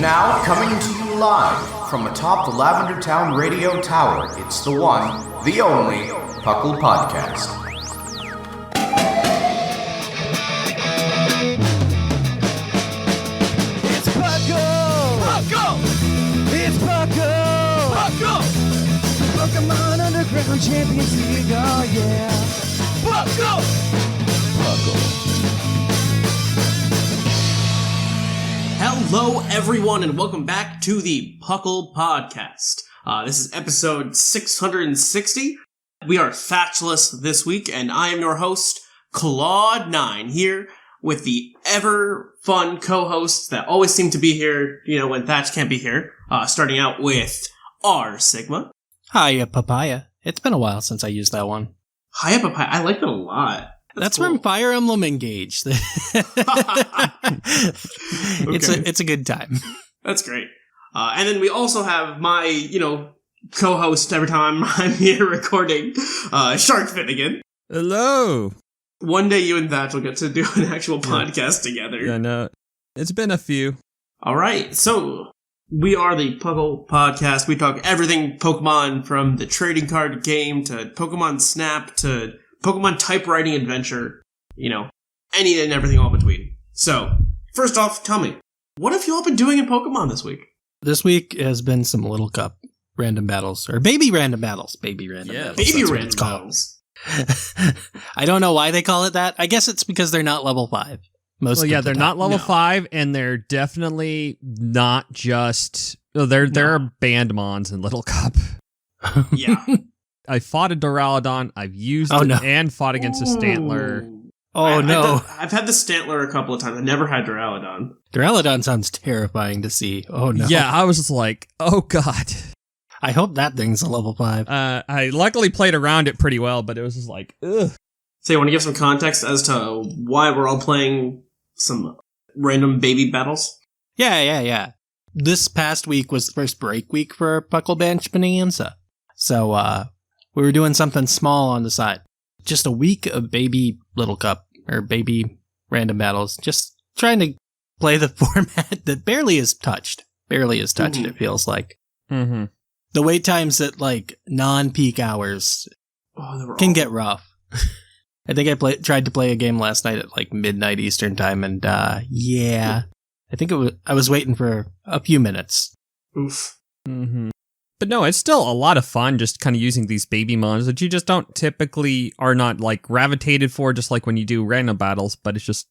Now, coming to you live from atop the Lavender Town Radio Tower, it's the one, the only, PoGo. It's PoGo! PoGo! It's PoGo! PoGo! Pokemon Underground Champions League, oh yeah! PoGo! PoGo. Hello, everyone, and welcome back to the PoGo. This is episode 660. We are Thatchless this week, and I am your host, Claude9, here with the ever-fun co-hosts that always seem to be here, when Thatch can't be here. Starting out with R.Sigma. Hiya, Papaya. It's been a while since I used that one. Hiya, Papaya. I like it a lot. That's cool. from Fire Emblem Engage. It's a good time. That's great. And then we also have my, co-host every time I'm here recording, Sharkfinnigan. Hello. One day you and Thatch will get to do an actual podcast together. Yeah, no, it's been a few. All right, so we are the PoGo. We talk everything Pokemon, from the trading card game to Pokemon Snap to Pokemon typewriting adventure, any and everything all between. So, first off, tell me, what have you all been doing in Pokemon this week? This week has been some Little Cup random battles, or baby random battles. Baby random battles. Baby random battles. I don't know why they call it that. I guess it's because they're not level 5. They're not level 5, and they're definitely not just... There are band mons in Little Cup. Yeah. I fought a Duraludon, I've used it, and fought against a Stantler. I've had the Stantler a couple of times. I never had Duraludon. Duraludon sounds terrifying to see. Oh no. Yeah, I was just like, oh god. I hope that thing's a level 5. I luckily played around it pretty well, but it was just like, ugh. So you want to give some context as to why we're all playing some random baby battles? Yeah. This past week was the first break week for puclpodcast. So, we were doing something small on the side. Just a week of baby Little Cup, or baby random battles. Just trying to play the format that barely is touched. Mm-hmm. It feels like. Mm-hmm. The wait times at, non-peak hours can get rough. I think I tried to play a game last night at, midnight Eastern time, and, I think I was waiting for a few minutes. Oof. Mm-hmm. But no, it's still a lot of fun just kind of using these baby mons that you just are not gravitated for, just like when you do random battles, but it's just,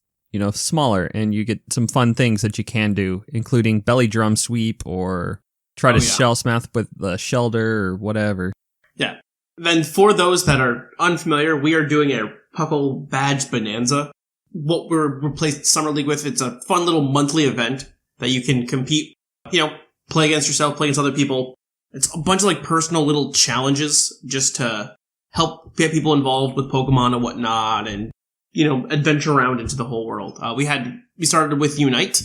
smaller, and you get some fun things that you can do, including belly drum sweep or try to shell smath with the Shelder or whatever. Yeah. Then for those that are unfamiliar, we are doing a Puckle Badge Bonanza. What we're replaced Summer League with, it's a fun little monthly event that you can compete, play against yourself, play against other people. It's a bunch of personal little challenges just to help get people involved with Pokemon and whatnot, and adventure around into the whole world. We started with Unite,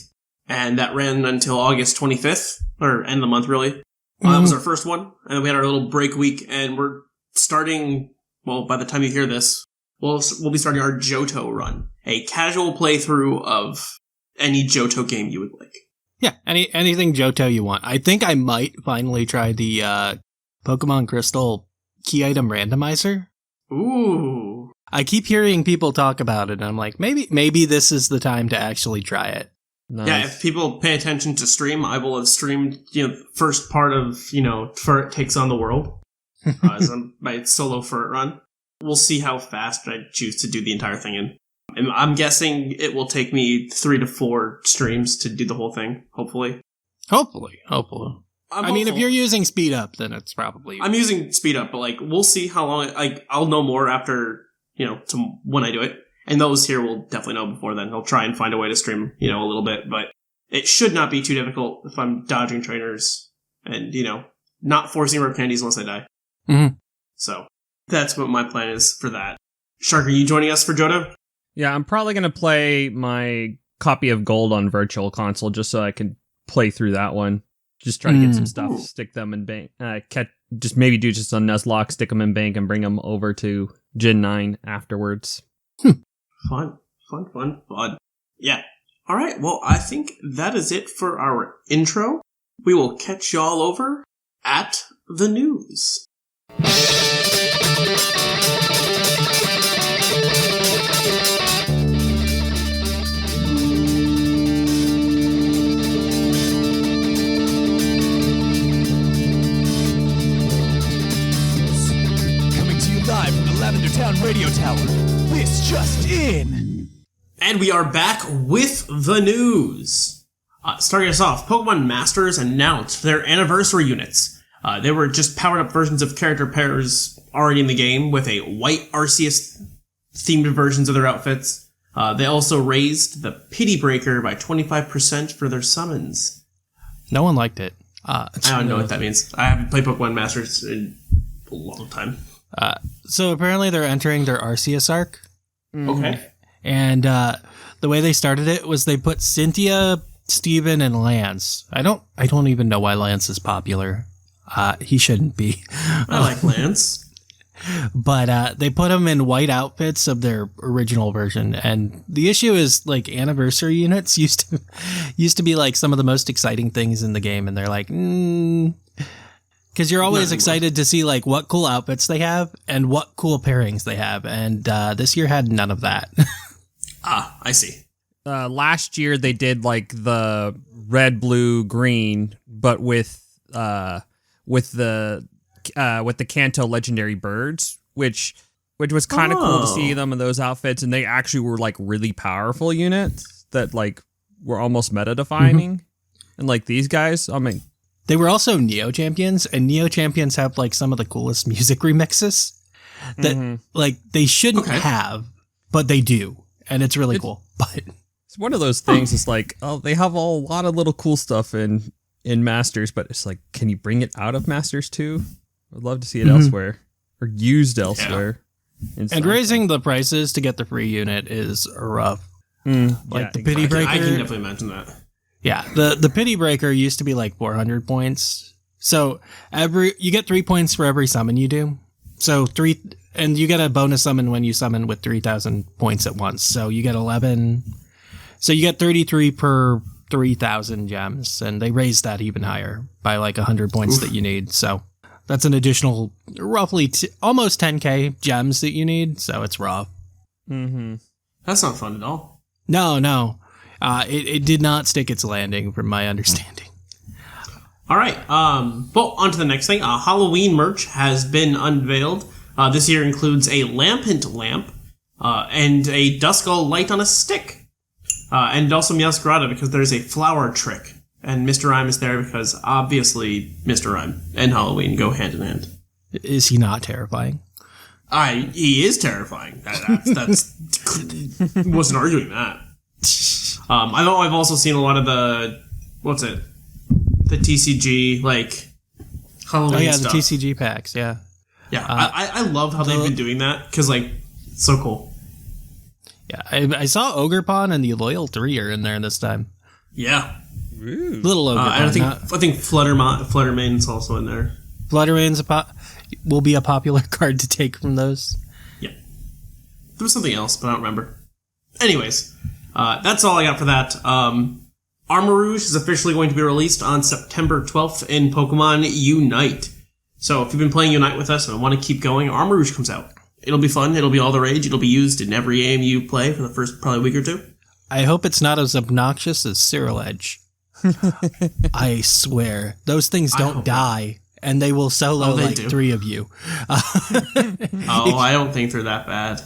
and that ran until August 25th, or end of the month really. That was our first one, and then we had our little break week, and we're starting. Well, by the time you hear this, we'll be starting our Johto run, a casual playthrough of any Johto game you would like. Yeah, anything Johto you want. I think I might finally try the Pokemon Crystal key item randomizer. Ooh. I keep hearing people talk about it, and I'm like, maybe this is the time to actually try it. Nice. Yeah, if people pay attention to stream, I will have streamed, first part of, Furret Takes on the World as my solo Furret run. We'll see how fast I choose to do the entire thing in. And I'm guessing it will take me 3 to 4 streams to do the whole thing, hopefully. Hopefully. I mean, if you're using speed up, then it's probably... I'm using speed up, but, we'll see how long... I'll know more after, when I do it. And those here will definitely know before then. I'll try and find a way to stream, a little bit, but it should not be too difficult if I'm dodging trainers and, not forcing rare candies unless I die. Mm-hmm. So, that's what my plan is for that. Shark, are you joining us for Johto? Yeah, I'm probably going to play my copy of Gold on Virtual Console just so I can play through that one. Just try to get some stuff, stick them in bank, just maybe do just a Nuzlocke, stick them in bank, and bring them over to Gen 9 afterwards. Fun. Yeah. All right, well, I think that is it for our intro. We will catch y'all over at the news. Coming to you live from the Lavender Town Radio Tower. This just in. And we are back with the news. Starting us off, Pokemon Masters announced their anniversary units. They were just powered up versions of character pairs already in the game with a white Arceus themed versions of their outfits. They also raised the Pity Breaker by 25% for their summons. No one liked it. I don't know what that means. I haven't played Pokemon Masters in a long time. So apparently they're entering their Arceus arc. Okay. And the way they started it was they put Cynthia, Steven, and Lance. I don't even know why Lance is popular. He shouldn't be. I like Lance. But they put them in white outfits of their original version. And the issue is, like, anniversary units used to be like some of the most exciting things in the game. And they're like, because you're always excited to see like what cool outfits they have and what cool pairings they have. And this year had none of that. I see. Last year they did like the red, blue, green, but with the Kanto legendary birds, which was kind of cool to see them in those outfits, and they actually were like really powerful units that like were almost meta defining. And like these guys, I mean, they were also Neo Champions, and Neo Champions have like some of the coolest music remixes that like they shouldn't have, but they do, and it's really cool. But it's one of those things. It's like, oh, they have a lot of little cool stuff in Masters, but it's like, can you bring it out of Masters too? I'd love to see it elsewhere or used elsewhere. And raising the prices to get the free unit is rough. Like the Pity Breaker. I can definitely imagine that. Yeah, the Pity Breaker used to be like 400 points. So you get 3 points for every summon you do. So and you get a bonus summon when you summon with 3,000 points at once. So you get 11. So you get 33 per 3,000 gems, and they raised that even higher by like 100 points that you need. So that's an additional roughly almost 10k gems that you need. So it's rough. That's not fun at all. No. It did not stick its landing, from my understanding. All right. Well, on to the next thing. Halloween merch has been unveiled. This year includes a lampant lamp and a Duskull light on a stick. And also Meowscarada because there's a flower trick. And Mr. Rhyme is there because obviously Mr. Rhyme and Halloween go hand in hand. Is he not terrifying? He is terrifying. That's wasn't arguing that. I know I've also seen a lot of the TCG like Halloween stuff. The TCG packs, yeah. Yeah, I love how they've been doing that because like so cool. Yeah, I saw Ogerpon and the Loyal 3 are in there this time. Yeah, little Ogerpon. I think Fluttermane's also in there. Fluttermane's will be a popular card to take from those. Yeah, there was something else, but I don't remember. Anyways, that's all I got for that. Armarouge is officially going to be released on September 12th in Pokemon Unite. So if you've been playing Unite with us and want to keep going, Armarouge comes out. It'll be fun. It'll be all the rage. It'll be used in every game you play for the first probably week or two. I hope it's not as obnoxious as Cyril Edge. I swear. Those things don't die, and they will solo like 3 of you. I don't think they're that bad.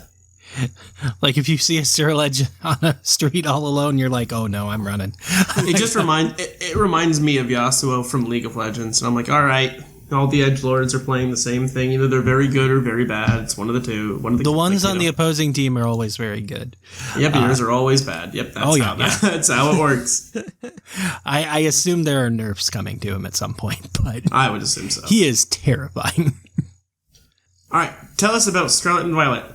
Like if you see a Cyril Edge on a street all alone, you're like, oh no, I'm running. It reminds me of Yasuo from League of Legends, and I'm like, all right, all the edgelords are playing the same thing. Either they're very good or very bad. It's one of the two. The ones on the opposing team are always very good. Yep, yours are always bad. Yep, that's how it works. I assume there are nerfs coming to him at some point, but I would assume so. He is terrifying. All right, tell us about Scarlet and Violet.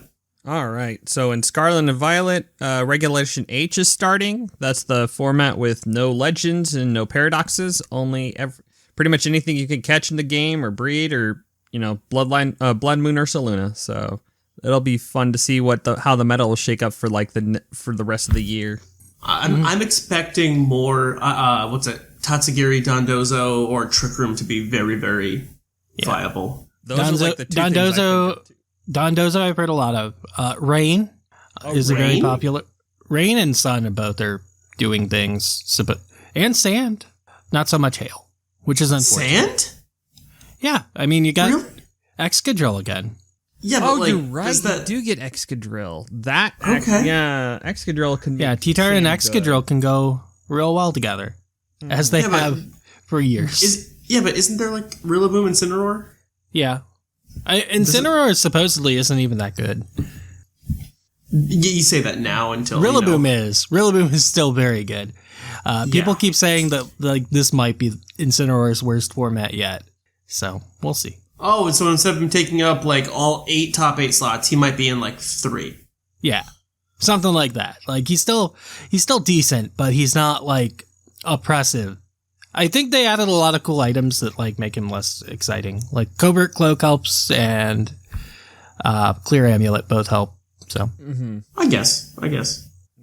All right, so in Scarlet and Violet, Regulation H is starting. That's the format with no legends and no paradoxes, only pretty much anything you can catch in the game or breed or, Blood Moon or Saluna. So it'll be fun to see how the meta will shake up for for the rest of the year. I'm expecting more, Tatsugiri Dondozo or Trick Room to be very, very viable. Those are like the two things I think Dondozo I've heard a lot of. Rain is a very popular. Rain and Sun both are doing things. And Sand. Not so much Hail, which is unfortunate. Sand? Yeah, I mean, you got Excadrill again. Yeah, but you're right. You do get Excadrill. Excadrill can. Yeah, T-Tar and Excadrill can go real well together, as they have for years. But isn't there like Rillaboom and Incineroar? Yeah, Incineroar supposedly isn't even that good. You say that now until Rillaboom is still very good. People keep saying that like this might be Incineroar's worst format yet, so we'll see. Oh, and so instead of him taking up like all top 8 slots, he might be in like 3. Yeah, something like that. Like he's still decent, but he's not like oppressive. I think they added a lot of cool items that like make him less exciting. Like Covert Cloak helps, and Clear Amulet both help. So I guess.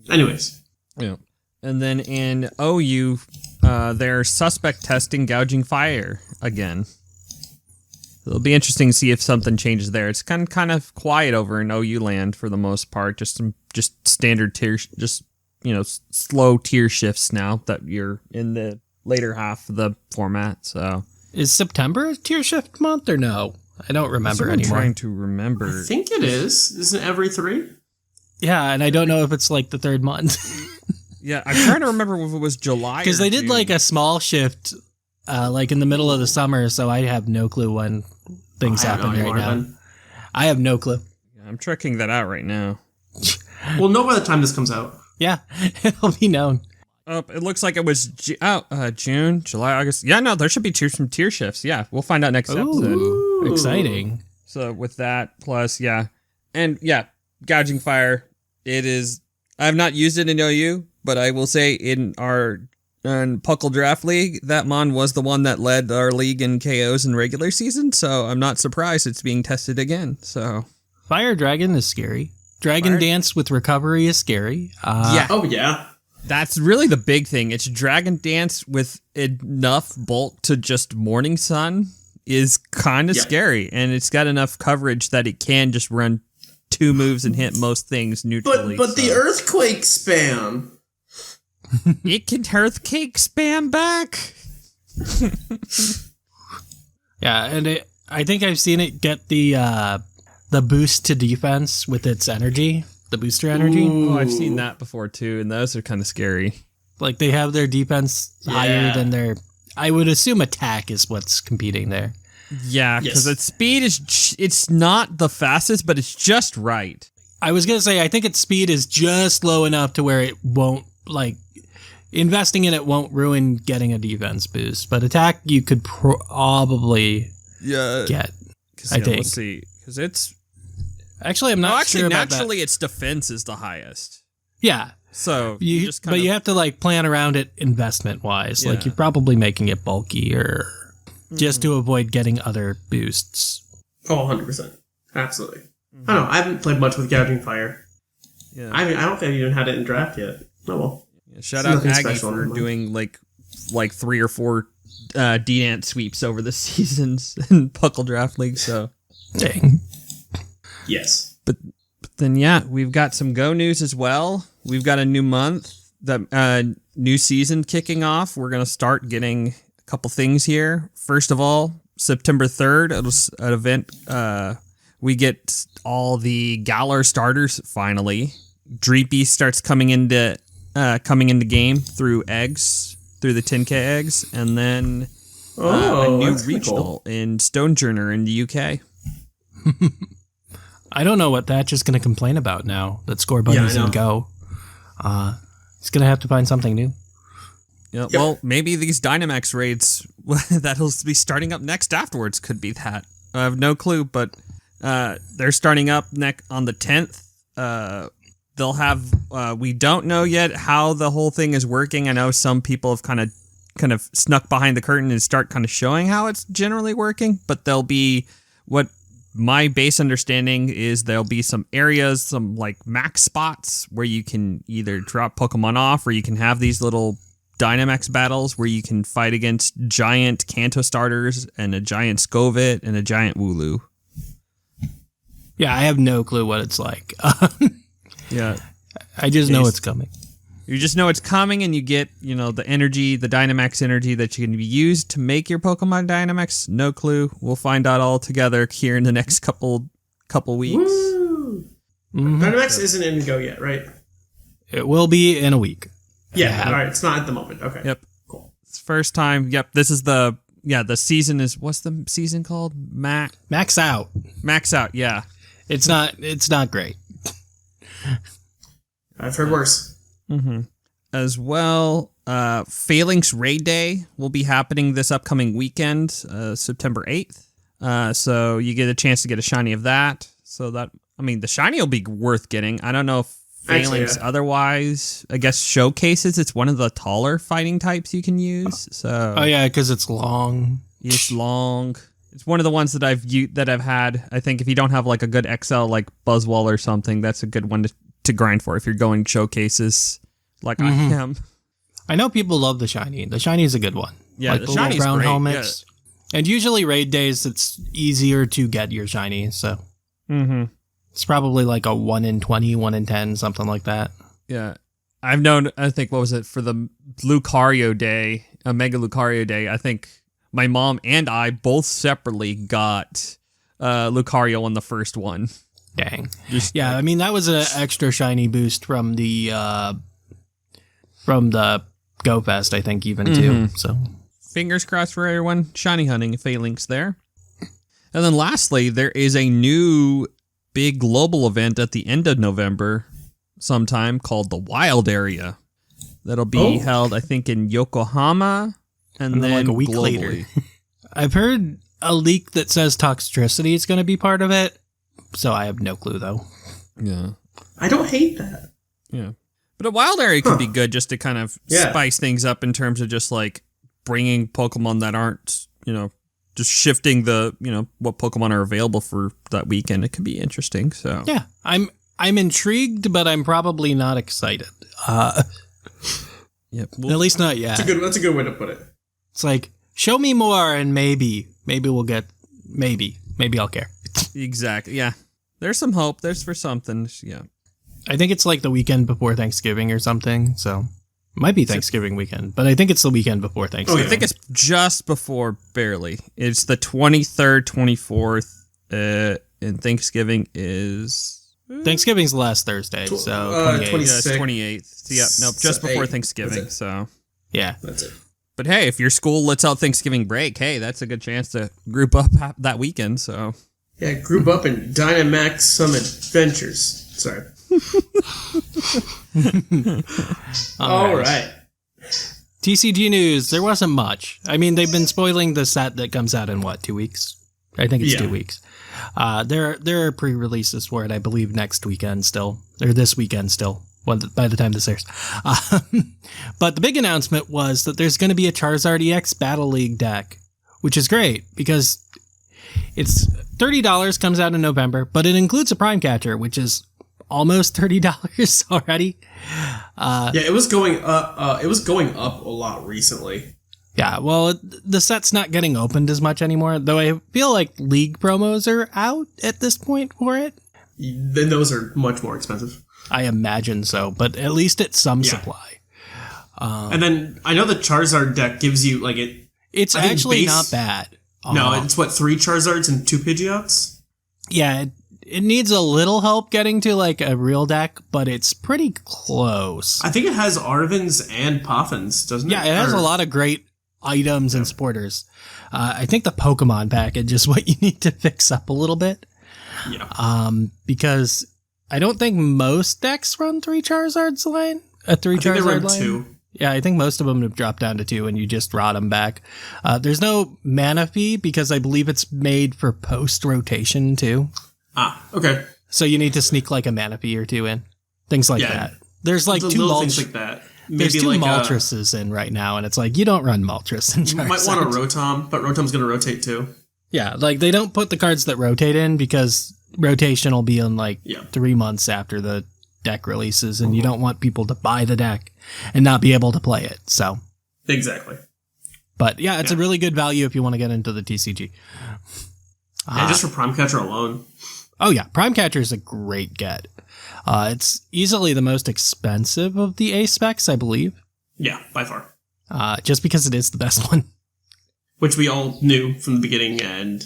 Anyways, yeah. And then in OU, they're suspect testing Gouging Fire again. It'll be interesting to see if something changes there. It's kind of quiet over in OU land for the most part. Just standard tier, slow tier shifts now that you're in the later half of the format. So is September a tier shift month or no? I don't remember anymore. I'm trying to remember. I think it is. Isn't it every 3? Yeah, and I don't know if it's like the 3rd month. Yeah, I'm trying to remember if it was July. Because they did like a small shift, like in the middle of the summer. So I have no clue when things happen right now. Then. I have no clue. I'm checking that out right now. We'll know by the time this comes out. Yeah, it'll be known. It looks like it was June, July, August. Yeah, no, there should be some tier shifts. Yeah, we'll find out next episode. Exciting. So with that, plus, Gouging Fire, it is... I have not used it in OU, but I will say in our Puckle Draft League, that Mon was the one that led our league in KOs in regular season, so I'm not surprised it's being tested again. So Fire Dragon is scary. Dragon Dance with Recovery is scary. Oh, yeah. That's really the big thing. It's Dragon Dance with enough bulk to just Morning Sun is kind of scary, and it's got enough coverage that it can just run 2 moves and hit most things neutrally. But the Earthquake spam. It can Earthquake spam back. Yeah, and I think I've seen it get the boost to defense with its energy, the booster energy. Oh, I've seen that before too, and those are kind of scary. Like they have their defense higher than their... I would assume attack is what's competing there. Yeah, because its speed it's not the fastest, but it's just right. I was going to say, I think its speed is just low enough to where it won't, like, investing in it won't ruin getting a defense boost. But attack, you could probably get, I think. Let's see, because it's... Actually, I'm not sure about naturally, that. its defense is the highest. Yeah. So you have to, like, plan around it investment-wise. Yeah. Like, you're probably making it bulkier just to avoid getting other boosts. Oh, 100%. Absolutely. I don't know. I haven't played much with Gouging Fire. Yeah. I mean, I don't think I even had it in draft yet. Oh, well. Yeah, shout out Aggie for doing, like 3 or 4 D-Dance sweeps over the seasons in Puckle Draft League, so... Dang. Yes. But then, we've got some Go news as well. We've got a new month, the new season kicking off. We're going to start getting a couple things here. First of all, September 3rd, it was an event. We get all the Galar starters finally. Dreepy starts coming into game through eggs, through the 10K eggs, and then a new regional in Stonejourner in the UK. I don't know what Thatch is going to complain about now that Score Bunny's in Go. He's going to have to find something new. Yeah, yep. Well, maybe these Dynamax raids that'll be starting up next afterwards could be that. I have no clue, but they're starting up on the 10th. They'll have, we don't know yet how the whole thing is working. I know some people have kind of snuck behind the curtain and start kind of showing how it's generally working, but there'll be what my base understanding is there'll be some areas, some like max spots where you can either drop Pokemon off or you can have these little Dynamax battles where you can fight against giant Kanto starters and a giant Skovit and a giant Wooloo. Yeah, I have no clue what it's like. Yeah. I just know it's coming. You just know it's coming and you get, the energy, the Dynamax energy that you can use to make your Pokemon Dynamax. No clue. We'll find out all together here in the next couple weeks. Woo! Dynamax isn't in Go yet, right? It will be in a week. Yeah, all right. It's not at the moment. Okay. Yep. Cool. It's first time. Yep. This is the season is, what's the season called? Max out. Max out. Yeah. It's not great. I've heard worse. Mm-hmm. As well, Phalanx Raid Day will be happening this upcoming weekend, September 8th. So you get a chance to get a shiny of that. So the shiny will be worth getting. I don't know if Phalanx otherwise, I guess, showcases. It's one of the taller fighting types you can use. So oh yeah, because it's long. It's long. It's one of the ones that I've had. I think if you don't have like a good XL like Buzzwole or something, that's a good one to grind for if you're going showcases like I am. I know people love the shiny. The shiny is a good one. Yeah, like the the shiny's little brown great. helmets. Yeah. And usually raid days, it's easier to get your shiny. So it's probably like a 1 in 20, 1 in 10, something like that. Yeah. I've known, I think, what was it, for the Lucario Day, Mega Lucario Day, I think my mom and I both separately got Lucario on the first one. Dang. Yeah, I mean, that was an extra shiny boost from the Go Fest, I think, even, too. So fingers crossed for everyone. Shiny hunting, Phalanx there. And then lastly, there is a new big global event at the end of November sometime called the Wild Area. That'll be held, I think, in Yokohama and then like a week globally. later. I've heard a leak that says Toxtricity is going to be part of it, so I have no clue, though. Yeah. I don't hate that. Yeah. But a Wild Area could be good just to kind of spice things up in terms of just like bringing Pokemon that aren't, just shifting the, what Pokemon are available for that weekend. It could be interesting. So yeah, I'm intrigued, but I'm probably not excited. Yep. At least not yet. That's a good way to put it. It's like, show me more, and maybe we'll get, maybe I'll care. Exactly. Yeah. There's some hope. There's for something. Yeah. I think it's like the weekend before Thanksgiving or something. So it might be Thanksgiving weekend, but I think it's the weekend before Thanksgiving. I think it's just before, barely. It's the 23rd, 24th, and Thanksgiving is... Thanksgiving's the last Thursday, so 28th. 28th. Yeah, nope, just before Thanksgiving, so... Yeah. That's it. But hey, if your school lets out Thanksgiving break, hey, that's a good chance to group up that weekend, so... Yeah, group up and Dynamax some adventures. Sorry. All right. TCG news, there wasn't much. I mean, they've been spoiling the set that comes out in, 2 weeks? I think it's 2 weeks. There are pre-releases for it, I believe, next weekend still. Or this weekend still, by the time this airs. But the big announcement was that there's going to be a Charizard EX Battle League deck, which is great, because it's $30, comes out in November, but it includes a Prime Catcher, which is almost $30 already. Yeah, it was going up. It was going up a lot recently. Yeah, well, the set's not getting opened as much anymore, though I feel like League promos are out at this point for it. Then those are much more expensive. I imagine so, but at least it's some supply. And then I know the Charizard deck gives you like it. It's actually not bad. No, it's 3 Charizards and 2 Pidgeots? Yeah, it needs a little help getting to like a real deck, but it's pretty close. I think it has Arvins and Poffins, doesn't it? Yeah, it has a lot of great items and supporters. I think the Pokemon package is what you need to fix up a little bit. Yeah. Because I don't think most decks run 3 Charizards line. A 3 Charizard they run line. 2. Yeah, I think most of them have dropped down to 2 and you just rot them back. There's no mana fee because I believe it's made for post-rotation too. Ah, okay. So you need to sneak like a mana fee or 2 in. Things like that. There's like 2 things like that. Maybe there's 2 like Moltres in right now, and it's like, you don't run Moltres in Charizard. You might want a Rotom, but Rotom's going to rotate too. Yeah, like they don't put the cards that rotate in because rotation will be in 3 months after the deck releases, and you don't want people to buy the deck and not be able to play it. So exactly. But yeah, it's a really good value if you want to get into the TCG. And just for Prime Catcher alone. Oh yeah, Prime Catcher is a great get. It's easily the most expensive of the A specs, I believe. Yeah, by far. Just because it is the best one. Which we all knew from the beginning, and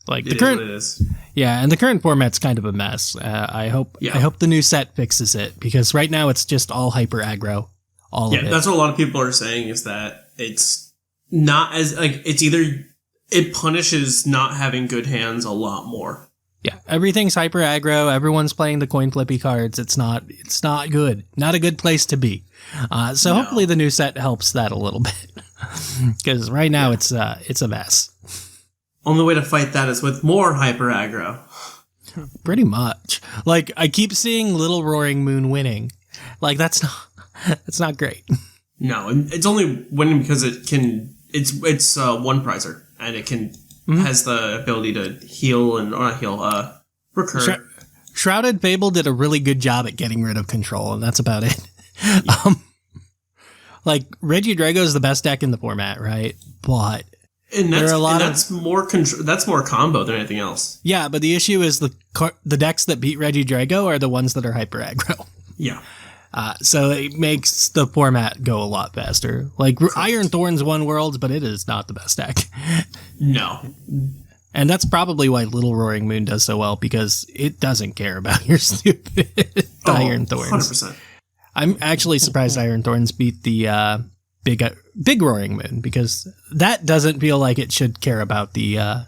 the current, it is. Yeah, and the current format's kind of a mess. I hope the new set fixes it, because right now it's just all hyper aggro. All of it. That's what a lot of people are saying, is that it's not as it's either it punishes not having good hands a lot more. Yeah, everything's hyper aggro. Everyone's playing the coin flippy cards. It's not good. Not a good place to be. So hopefully the new set helps that a little bit, because right now it's a mess. Only way to fight that is with more hyper aggro. Pretty much. Like, I keep seeing Little Roaring Moon winning. Like, that's not great. No, it's only winning because it's one prizer, and it can has the ability to heal and or not heal, recur. Shrouded Fable did a really good job at getting rid of control, and that's about it. Yeah. Reggie Drago is the best deck in the format, right? But that's more combo than anything else. Yeah, but the issue is the decks that beat Reggie Drago are the ones that are hyper aggro. Yeah. So it makes the format go a lot faster. Like, Iron Thorns won Worlds, but it is not the best deck. No. And that's probably why Little Roaring Moon does so well, because it doesn't care about your stupid Iron Thorns. 100%. I'm actually surprised Iron Thorns beat the Big Roaring Moon, because that doesn't feel like it should care about the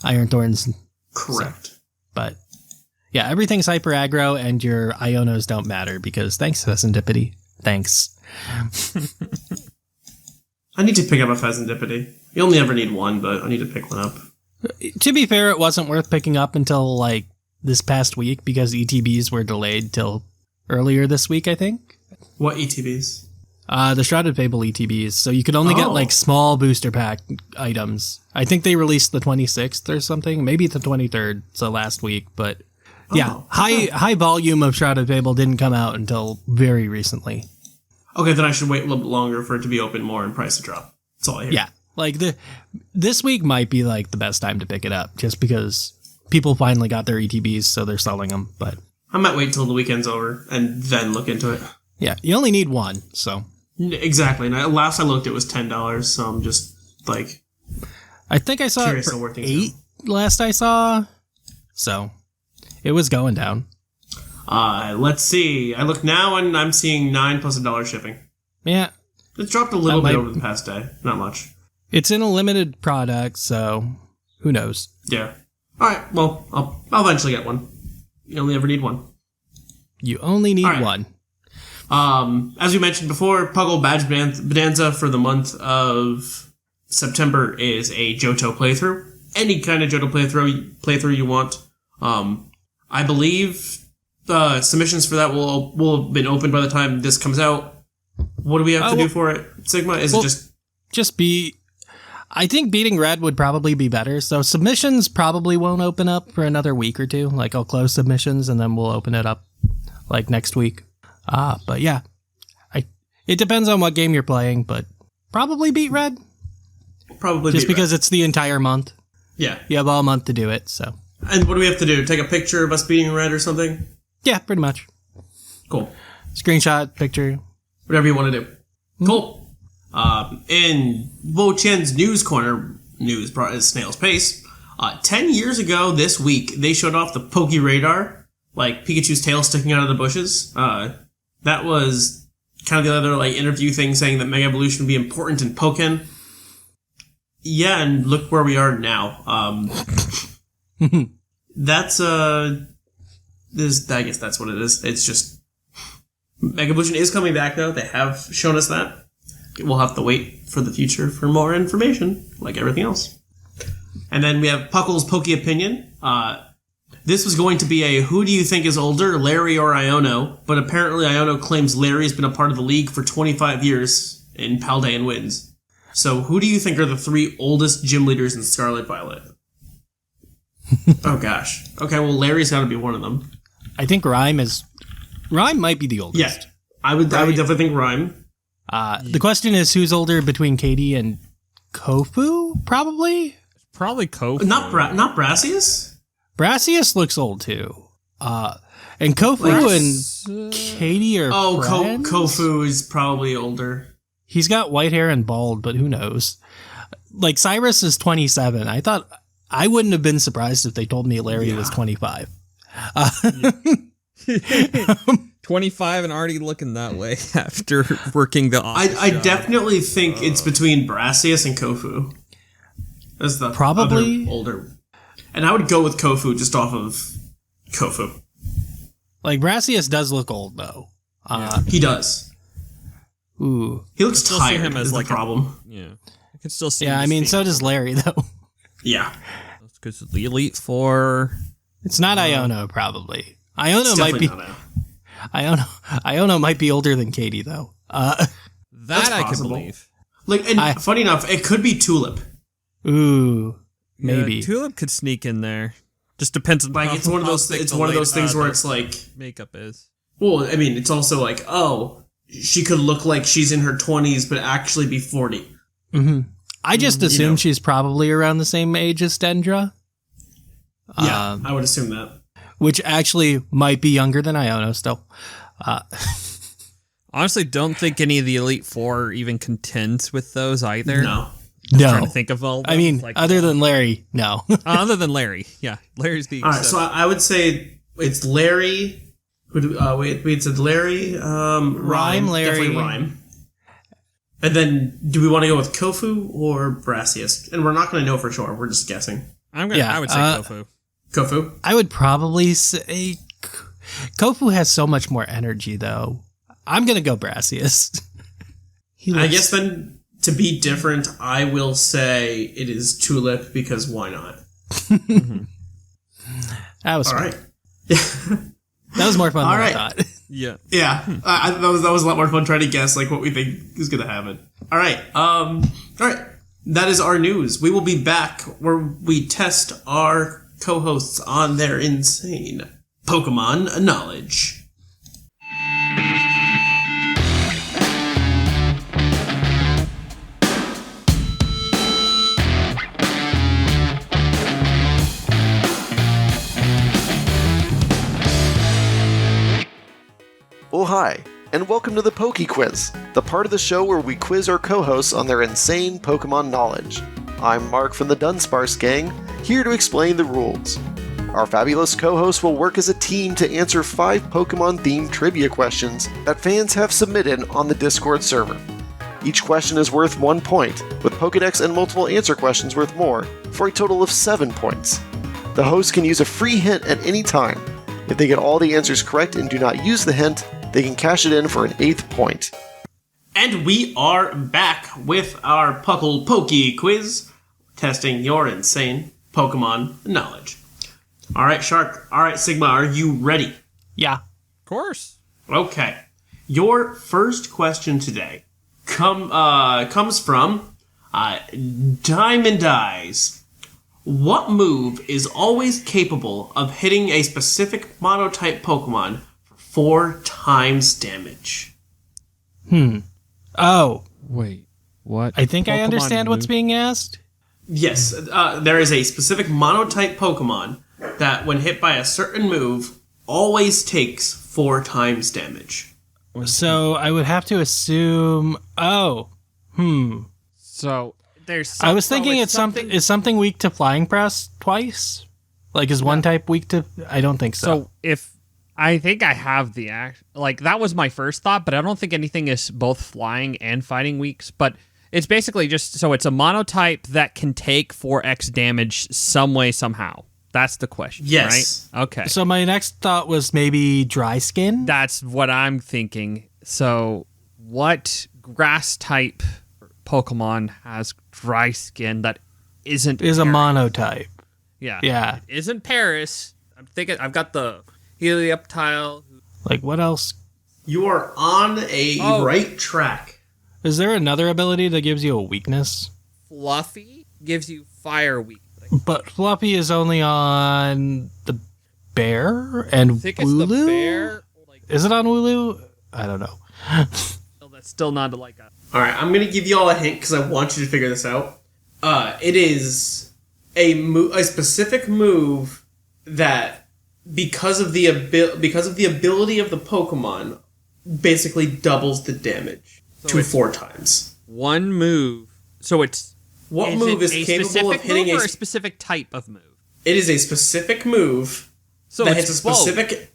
Iron Thorns. Correct. So, but yeah, everything's hyper aggro, and your Ionos don't matter, because thanks, Pheasantipity. Thanks. I need to pick up a Pheasantipity. You only ever need one, but I need to pick one up. To be fair, it wasn't worth picking up until this past week, because ETBs were delayed till earlier this week, I think. What ETBs? The Shrouded Fable ETBs. So you could only get small booster pack items. I think they released the 26th or something, maybe the 23rd, so last week. But yeah, high volume of Shrouded Fable didn't come out until very recently. Okay, then I should wait a little bit longer for it to be open more and price to drop. That's all I hear. Yeah, this week might be the best time to pick it up, just because people finally got their ETBs, so they're selling them. But I might wait till the weekend's over and then look into it. Yeah, you only need one, so. Exactly. And last I looked, it was $10, so I'm just I think I saw it for $8 last I saw, so it was going down. Let's see. I look now and I'm seeing $9 plus $1 shipping. Yeah. It's dropped a little bit over the past day. Not much. It's in a limited product, so who knows? Yeah. Alright, well, I'll eventually get one. You only ever need one. You only need one. As we mentioned before, PoGo Badge Bonanza for the month of September is a Johto playthrough. Any kind of Johto playthrough you want. I believe the submissions for that will have been open by the time this comes out. What do we have to do for it, Sigma? Is it just be? I think beating Red would probably be better. So submissions probably won't open up for another week or two. I'll close submissions and then we'll open it up next week. But yeah, it depends on what game you're playing, but probably beat Red. Probably just because it's the entire month. Yeah, you have all month to do it. So. And what do we have to do? Take a picture of us beating Red or something? Yeah, pretty much. Cool. Screenshot, picture, whatever you want to do. Cool. In Wo Chen's news corner, news brought as snail's pace. 10 years ago this week, they showed off the Poke Radar, Pikachu's tail sticking out of the bushes. That was kind of the other interview thing saying that Mega Evolution would be important in Pokken. Yeah, and look where we are now. That's I guess that's what it is. It's just Mega Evolution is coming back though. They have shown us that. We'll have to wait for the future for more information, like everything else. And then we have Puckle's Poke Opinion. This was going to be a who do you think is older, Larry or Iono? But apparently Iono claims Larry has been a part of the league for 25 years in Paldean wins. So who do you think are the 3 oldest gym leaders in Scarlet Violet? Oh gosh. Okay, well Larry's got to be one of them. I think Rhyme might be the oldest. Yeah, I would definitely think Rhyme. The question is, who's older between Katie and Kofu? Probably Kofu. Not Brassius? Brassius looks old too. And Kofu and Katie are friends? Kofu is probably older. He's got white hair and bald, but who knows? Like, Cyrus is 27. I wouldn't have been surprised if they told me Larry was 25. 25 and already looking that way after working the office I job. Definitely think it's between Brassius and Kofu. As the probably other older. And I would go with Kofu just off of Kofu. Like, Brassius does look old, though. He does. Ooh. He looks still tired, see him as is like the problem. I can still see Yeah, I mean, so does Larry, though. Yeah. Because the Elite Four... It's not Iono, probably. Iono might be... Not Iono might be older than Katie, though. That I can possible. believe. Funny enough, it could be Tulip. Ooh. Maybe. Yeah, Tulip could sneak in there. Just depends on Like, it's one of those things where it's like... Makeup is. Well, I mean, it's also like, oh, she could look like she's in her 20s, but actually be 40. Mm-hmm. I just assume she's probably around the same age as Dendra. Yeah, I would assume that. Which actually might be younger than Iono still. Honestly, don't think any of the Elite Four even contends with those either. No. Trying to think of all. I mean, other than Larry, no. Other than Larry, yeah, Larry's the. All right, so I would say it's Larry. We said Larry. Rhyme, Larry. Definitely Rhyme. And then, do we want to go with Kofu or Brassius? And we're not going to know for sure. We're just guessing. I would say Kofu. Kofu. I would probably say Kofu has so much more energy, though. I'm gonna go Brassius. I guess then, to be different, I will say it is Tulip, because why not? That was all fun. right. That was more fun than I thought. Yeah. Yeah, that was a lot more fun trying to guess like what we think is gonna happen. All right, that is our news. We will be back where we test our co-hosts on their insane Pokemon knowledge. Oh hi, and welcome to the Poke Quiz, the part of the show where we quiz our co-hosts on their insane Pokemon knowledge. I'm Mark from the Dunsparce gang, here to explain the rules. Our fabulous co-hosts will work as a team to answer 5 Pokemon-themed trivia questions that fans have submitted on the Discord server. Each question is worth 1 point, with Pokedex and multiple answer questions worth more, for a total of 7 points. The host can use a free hint at any time. If they get all the answers correct and do not use the hint, they can cash it in for an 8th point. And we are back with our Puckle Poke Quiz, testing your insane Pokemon knowledge. All right, Shark. All right, Sigma, are you ready? Yeah. Of course. Okay. Your first question today comes from Diamond Eyes. What move is always capable of hitting a specific monotype Pokemon for 4 times damage? Oh. Wait. What? I think I Pokemon understand what's move? being asked. Yes, there is a specific monotype Pokemon that, when hit by a certain move, always takes 4 times damage. So I would have to assume. Oh. So there's. I was thinking it's something. Is something weak to Flying Press twice? Like, is one type weak to? I don't think so. So if I think I have the act, like that was my first thought, but I don't think anything is both flying and fighting weaks. But it's basically just so it's a monotype that can take 4x damage some way somehow. That's the question. Yes. Right? Okay. So my next thought was maybe Dry Skin. That's what I'm thinking. So what grass type Pokemon has Dry Skin that isn't is a Paris? monotype. Yeah. Yeah. It isn't Paris. I'm thinking I've got the Helioptile. Like, what else? You are on a right track. Is there another ability that gives you a weakness? Fluffy gives you fire weak. But Fluffy is only on the bear and I think Wooloo? it's the bear. Like, Is it on Wooloo? I don't know. that's still not like a... All right, I'm going to give you all a hint because I want you to figure this out. It is a specific move that, because of the ability of the Pokemon, basically doubles the damage to 4 times. One move. So it's... What move is capable of hitting a specific type of move? It is a specific move that hits a specific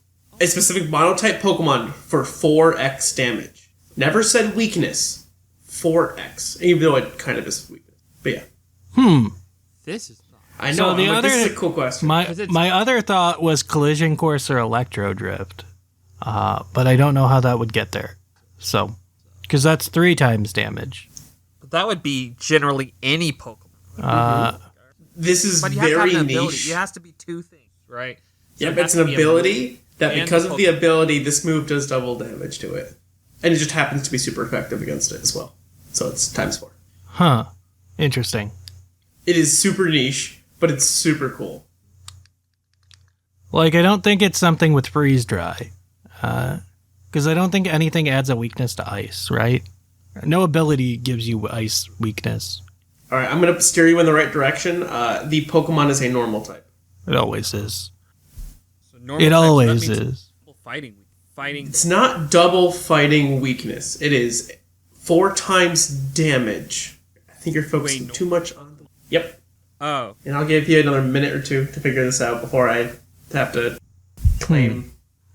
monotype Pokemon for 4x damage. Never said weakness. 4x. Even though it kind of is weakness. But yeah. This is... I know, this is a cool question. My other thought was Collision Course or Electro Drift. But I don't know how that would get there. So, because that's 3 times damage. That would be generally any Pokemon. This is but you very have to have an niche. Ability. It has to be 2 things, right? So Yep, it's an ability that, because of the ability, this move does double damage to it. And it just happens to be super effective against it as well. So it's times 4. Huh. Interesting. It is super niche, but it's super cool. Like, I don't think it's something with Freeze Dry. Because I don't think anything adds a weakness to ice, right? No ability gives you ice weakness. Alright, I'm going to steer you in the right direction. The Pokemon is a normal type. It always is. So normal It type, always so that means is. Fighting. It's not double fighting weakness. It is 4 times damage. I think you're focusing too much on the... Yep. Oh. And I'll give you another minute or 2 to figure this out before I have to claim...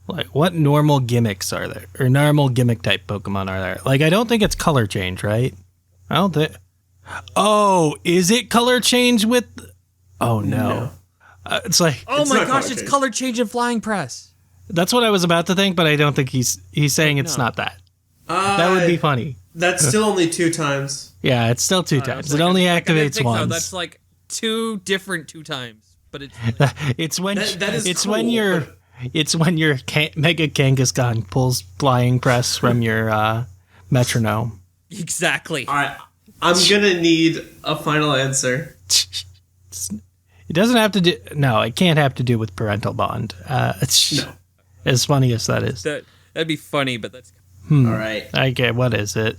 Like, what normal gimmicks are there? Or normal gimmick type Pokemon are there? Like, I don't think it's color change, right? I don't think... Oh, is it color change with... Oh, no. It's like... Oh It's my not gosh, color it's change. color change and flying press. That's what I was about to think, but I don't think he's saying it's not that. That would be funny. That's still only 2 times. Yeah, it's still 2 times. It only activates once. That's like 2 different 2 times. But it's... It's when That is it's cool, when your Mega Kangaskhan pulls flying press from your metronome. Exactly. Alright, I'm gonna need a final answer. It doesn't have to do. No, it can't have to do with parental bond. No. As funny as that is. That'd be funny, but that's... Alright. Okay, what is it?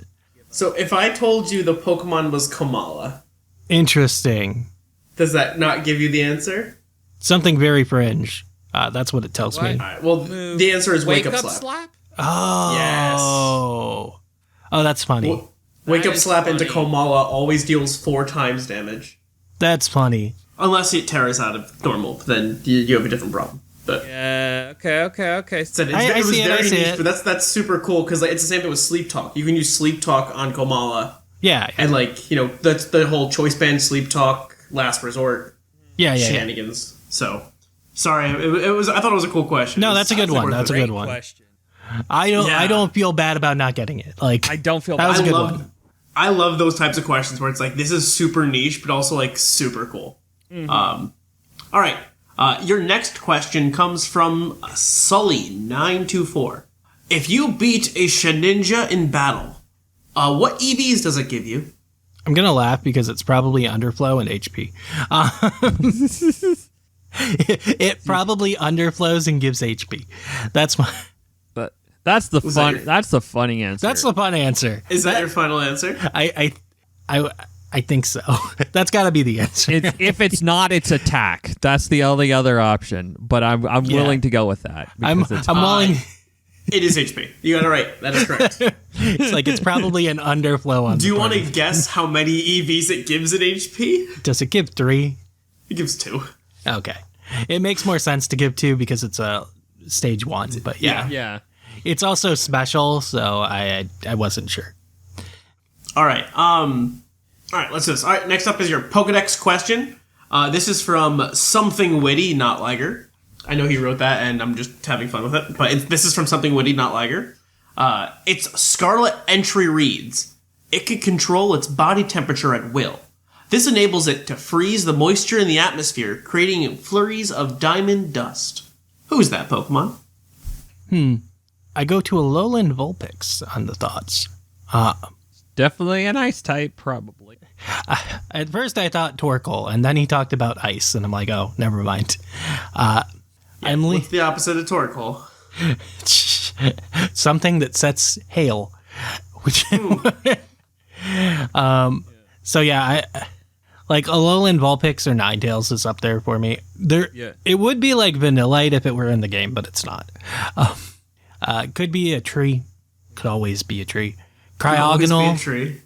So if I told you the Pokemon was Kamala, Interesting. does that not give you the answer? Something very fringe. That's what it tells What? me. Alright, well, the answer is Wake Up Slap. Oh. Oh, that's funny. Wake Up is Slap into funny. Kamala always deals 4 times damage. That's funny. Unless it tears out of normal, then you have a different problem. But Yeah, okay. So it I was see it, very I see niche, it. but that's super cool because it's the same thing with Sleep Talk. You can use Sleep Talk on Kamala, Yeah. and that's the whole Choice Band Sleep Talk Last Resort Yeah. shenanigans. So sorry, it was. I thought it was a cool question. No, that's a good one. worth That's a it. good one. Question. I Yeah. don't feel bad about not getting it. Like, I don't feel that was a good love- one. I love those types of questions where it's like this is super niche, but also like super cool. All right. Your next question comes from Sully924. If you beat a Shedinja in battle, what EVs does it give you? I'm gonna laugh because it's probably underflow and HP. It probably underflows and gives HP. That's my. But that's the that fun. your- That's the funny answer. That's the fun answer. Is that your final answer? I think so. That's got to be the answer. If it's not, it's attack. That's the only other option. But I'm willing to go with that. I'm because it's willing. It is HP. You got it right. That is correct. It's like it's probably an underflow on. Do you want to guess how many EVs it gives in HP? Does it give 3? It gives 2. Okay, it makes more sense to give 2 because it's a stage 1. But yeah, Yeah. it's also special, so I wasn't sure. All right. Let's do this. All right, next up is your Pokedex question. This is from Something Witty, Not Liger. I know he wrote that, and I'm just having fun with it. But this is from Something Witty, Not Liger. Its Scarlet entry reads, it can control its body temperature at will. This enables it to freeze the moisture in the atmosphere, creating flurries of diamond dust. Who's that Pokemon? I go to a Lowland Vulpix on the thoughts. Definitely an ice type, probably. At first I thought Torkoal, and then he talked about ice, and I'm like, oh, never mind. Emily, What's the opposite of Torkoal? something that sets hail. Which, so yeah, I like Alolan Vulpix or Ninetales is up there for me. It would be like Vanillite if it were in the game, but it's not. Could be a tree. Could always be a tree. Cryogonal.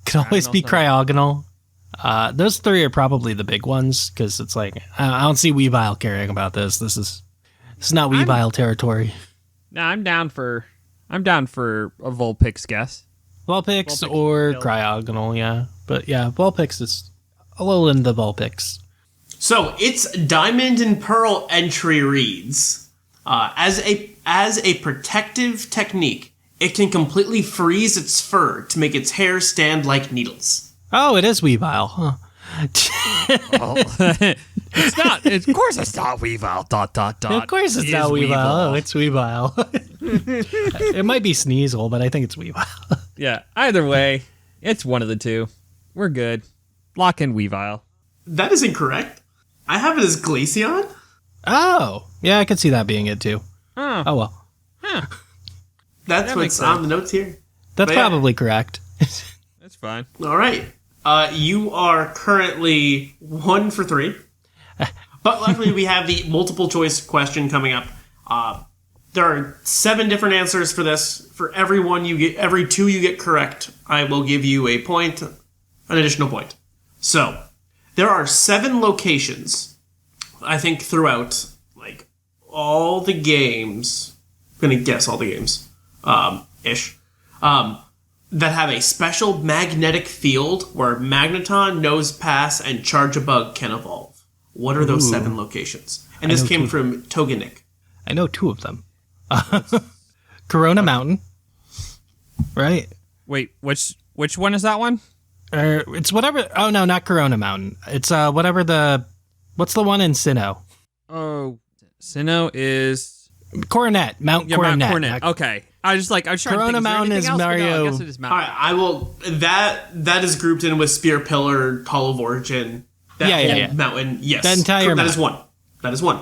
Could always be Cryogonal. Those three are probably the big ones because it's like I don't see Weavile caring about this. This is not Weavile territory. No, I'm down for a Vulpix guess. Vulpix or Cryogonal, yeah. But yeah, Vulpix is Alolan the Vulpix. So its Diamond and Pearl entry reads, as a protective technique, it can completely freeze its fur to make its hair stand like needles. Oh, it is Weavile, huh? It's not. Of course, it's not Weavile. ... Of course, it's not Weavile. Oh, it's Weavile. It might be Sneasel, but I think it's Weavile. Yeah. Either way, it's one of the two. We're good. Lock in Weavile. That is incorrect. I have it as Glaceon. Oh, yeah, I could see that being it too. Oh well. Huh. That's That what's makes on the notes here. That's probably correct. That's fine. All right. You are currently 1 for 3. But luckily, we have the multiple choice question coming up. There are 7 different answers for this. For every 2 you get correct, I will give you an additional point. So, there are 7 locations, I think, throughout, like, all the games. I'm going to guess all the games. Ish. That have a special magnetic field where Magneton, Nosepass, and Charjabug can evolve. What are those 7 locations? And this came from Togenik. I know 2 of them. Corona Mountain. Right? Wait, which one is that one? It's whatever. Oh, no, not Corona Mountain. It's whatever what's the one in Sinnoh? Oh, Sinnoh is... Coronet. Mount Coronet. Mount Coronet. Okay. I was trying to think, Corona Mountain is else? Mario. No, I guess it is Mountain. All right, I will... That is grouped in with Spear Pillar, Call of Origin. That mountain. Yes. That entire That is one. That is one.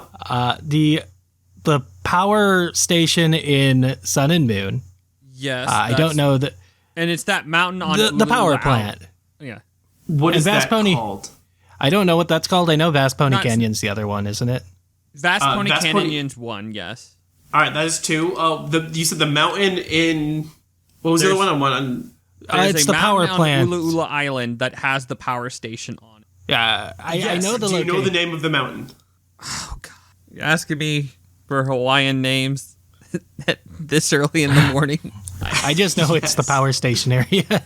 The power station in Sun and Moon. Yes. I don't know that. And it's that mountain on the power plant. Yeah. What is Vast that Pony called? I don't know what that's called. I know Vast Pony Not- Canyon's the other one, isn't it? Vast Pony Vast Pony- Canyon's one, yes. All right, that is 2. You said the mountain in... What was the other one? There's It's a the power mountain plant. on Ula Ula Island that has the power station on it. Yeah, I Yes. know the Do you know location. the name of the mountain? Oh, God. You're asking me for Hawaiian names this early in the morning? I just know it's the power station area.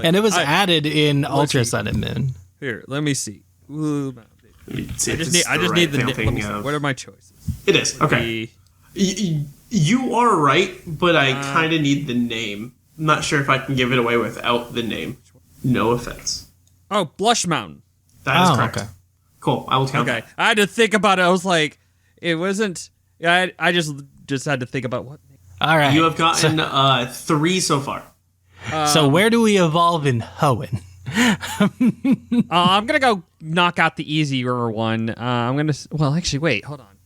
And it was added in Ultra Sun and Moon. Here, let me see. Ula Mountain. Let me see I if just this need is the right name. thing. What are my choices? It is. Okay. You are right, but I kind of need the name. I'm not sure if I can give it away without the name. No offense. Oh, Blush Mountain. That is correct. Okay. Cool. I will count Okay, that. I had to think about it. I was like, it wasn't. I just had to think about what. All right. You have gotten 3 so far. So where do we evolve in Hoenn? I'm gonna go knock out the easier one. I'm gonna. Well, actually, wait. Hold on.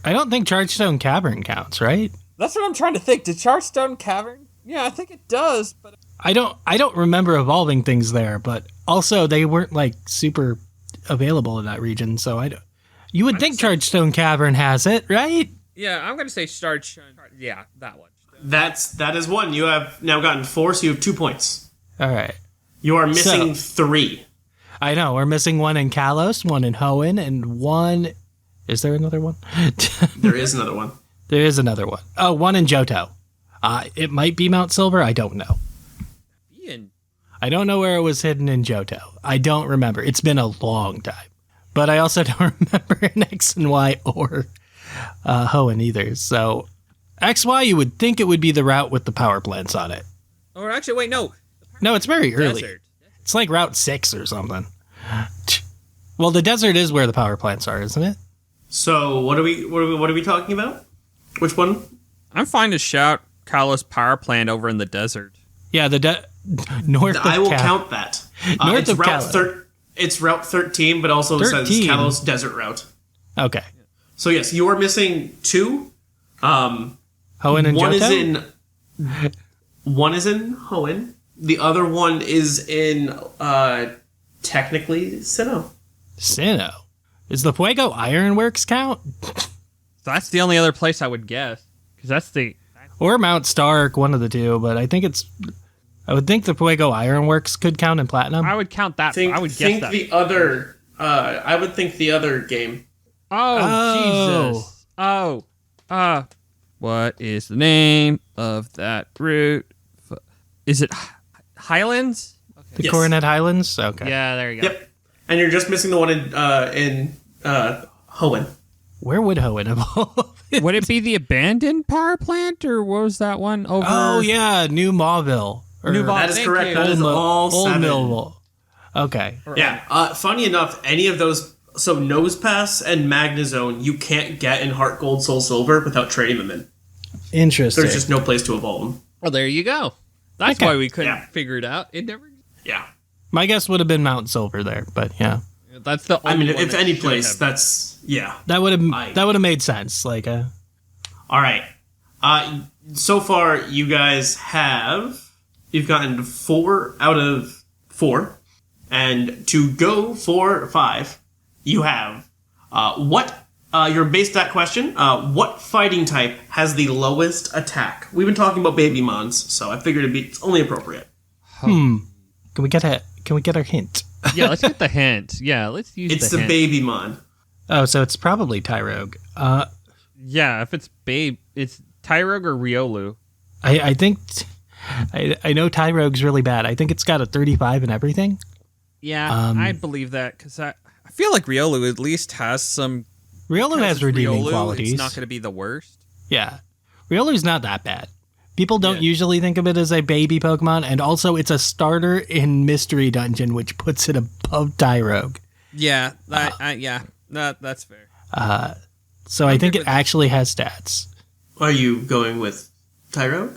I don't think Chargestone Cavern counts, right? That's what I'm trying to think. Did Charstone Cavern? Yeah, I think it does. But I don't remember evolving things there, but also they weren't like super available in that region, so you would think Chargestone Cavern has it, right? yeah, I'm gonna say Charstone. Yeah, that one. That is 1. You have now gotten 4, so you have 2 points. All right. You are missing 3. I know, we're missing 1 in Kalos, 1 in Hoenn, and 1... Is there another one? There is another one. There is another one. Oh, 1 in Johto. It might be Mount Silver, I don't know. Ian. I don't know where it was hidden in Johto. I don't remember. It's been a long time. But I also don't remember in X and Y or Hoenn either. So, XY, you would think it would be the route with the power plants on it. Or actually, wait, no. No, it's very early. Desert. It's like Route 6 or something. Well, the desert is where the power plants are, isn't it? So what are we talking about? Which one? I'm fine to shout Kalos Power Plant over in the desert. Yeah, North of I will count that. North it's of It's Route 13, but also 13. says Kalos Desert Route. Okay. So yes, you are missing 2. Hoenn and one Johto? One is in Hoenn. The other one is in technically Sinnoh. Sinnoh. Is the Fuego Ironworks count? That's the only other place I would guess. Because that's the... Or Mount Stark, one of the two, but I would think the Fuego Ironworks could count in Platinum. I would count that. I would guess that. the other. I would think the other game. Oh, Jesus. Oh. What is the name of that route? Is it Highlands? The Yes. Coronet Highlands? Okay. Yeah, there you go. Yep. And you're just missing the one in Hoenn. Where would Hoenn evolve? Would it be the abandoned power plant, or what was that one over? Oh, yeah, New Mauville. New Mauville. That is Thank correct. you. That is all Old 7. Millville. Okay. Yeah. Funny enough, any of those, so Nose Pass and Magnezone, you can't get in Heart Gold, Soul Silver without trading them in. Interesting. There's just no place to evolve them. Well, there you go. That's Okay. why we couldn't Yeah. figure it out. It never. Yeah. My guess would have been Mount Silver there, but yeah. That's the. I Only mean, one if that any should place, have. that's, yeah. That would have made sense. Like, All right. So far, you've gotten 4 out of 4. And to go for 5, you have, your base stat question, what fighting type has the lowest attack? We've been talking about baby mons, so I figured it's only appropriate. can we get a hint? Yeah, let's get the hint. Yeah, let's use It's the the hint. baby mon. Oh, so it's probably Tyrogue. Yeah, if it's it's Tyrogue or Riolu. I think I know Tyrogue's really bad. I think it's got a 35 and everything. Yeah, I believe that because I feel like Riolu at least has some. Riolu because has it's redeeming Riolu, qualities. It's not going to be the worst. Yeah. Riolu's not that bad. People don't usually think of it as a baby Pokemon, and also it's a starter in Mystery Dungeon, which puts it above Tyrogue. Yeah, that's fair. So I think it actually has stats. Are you going with Tyrogue?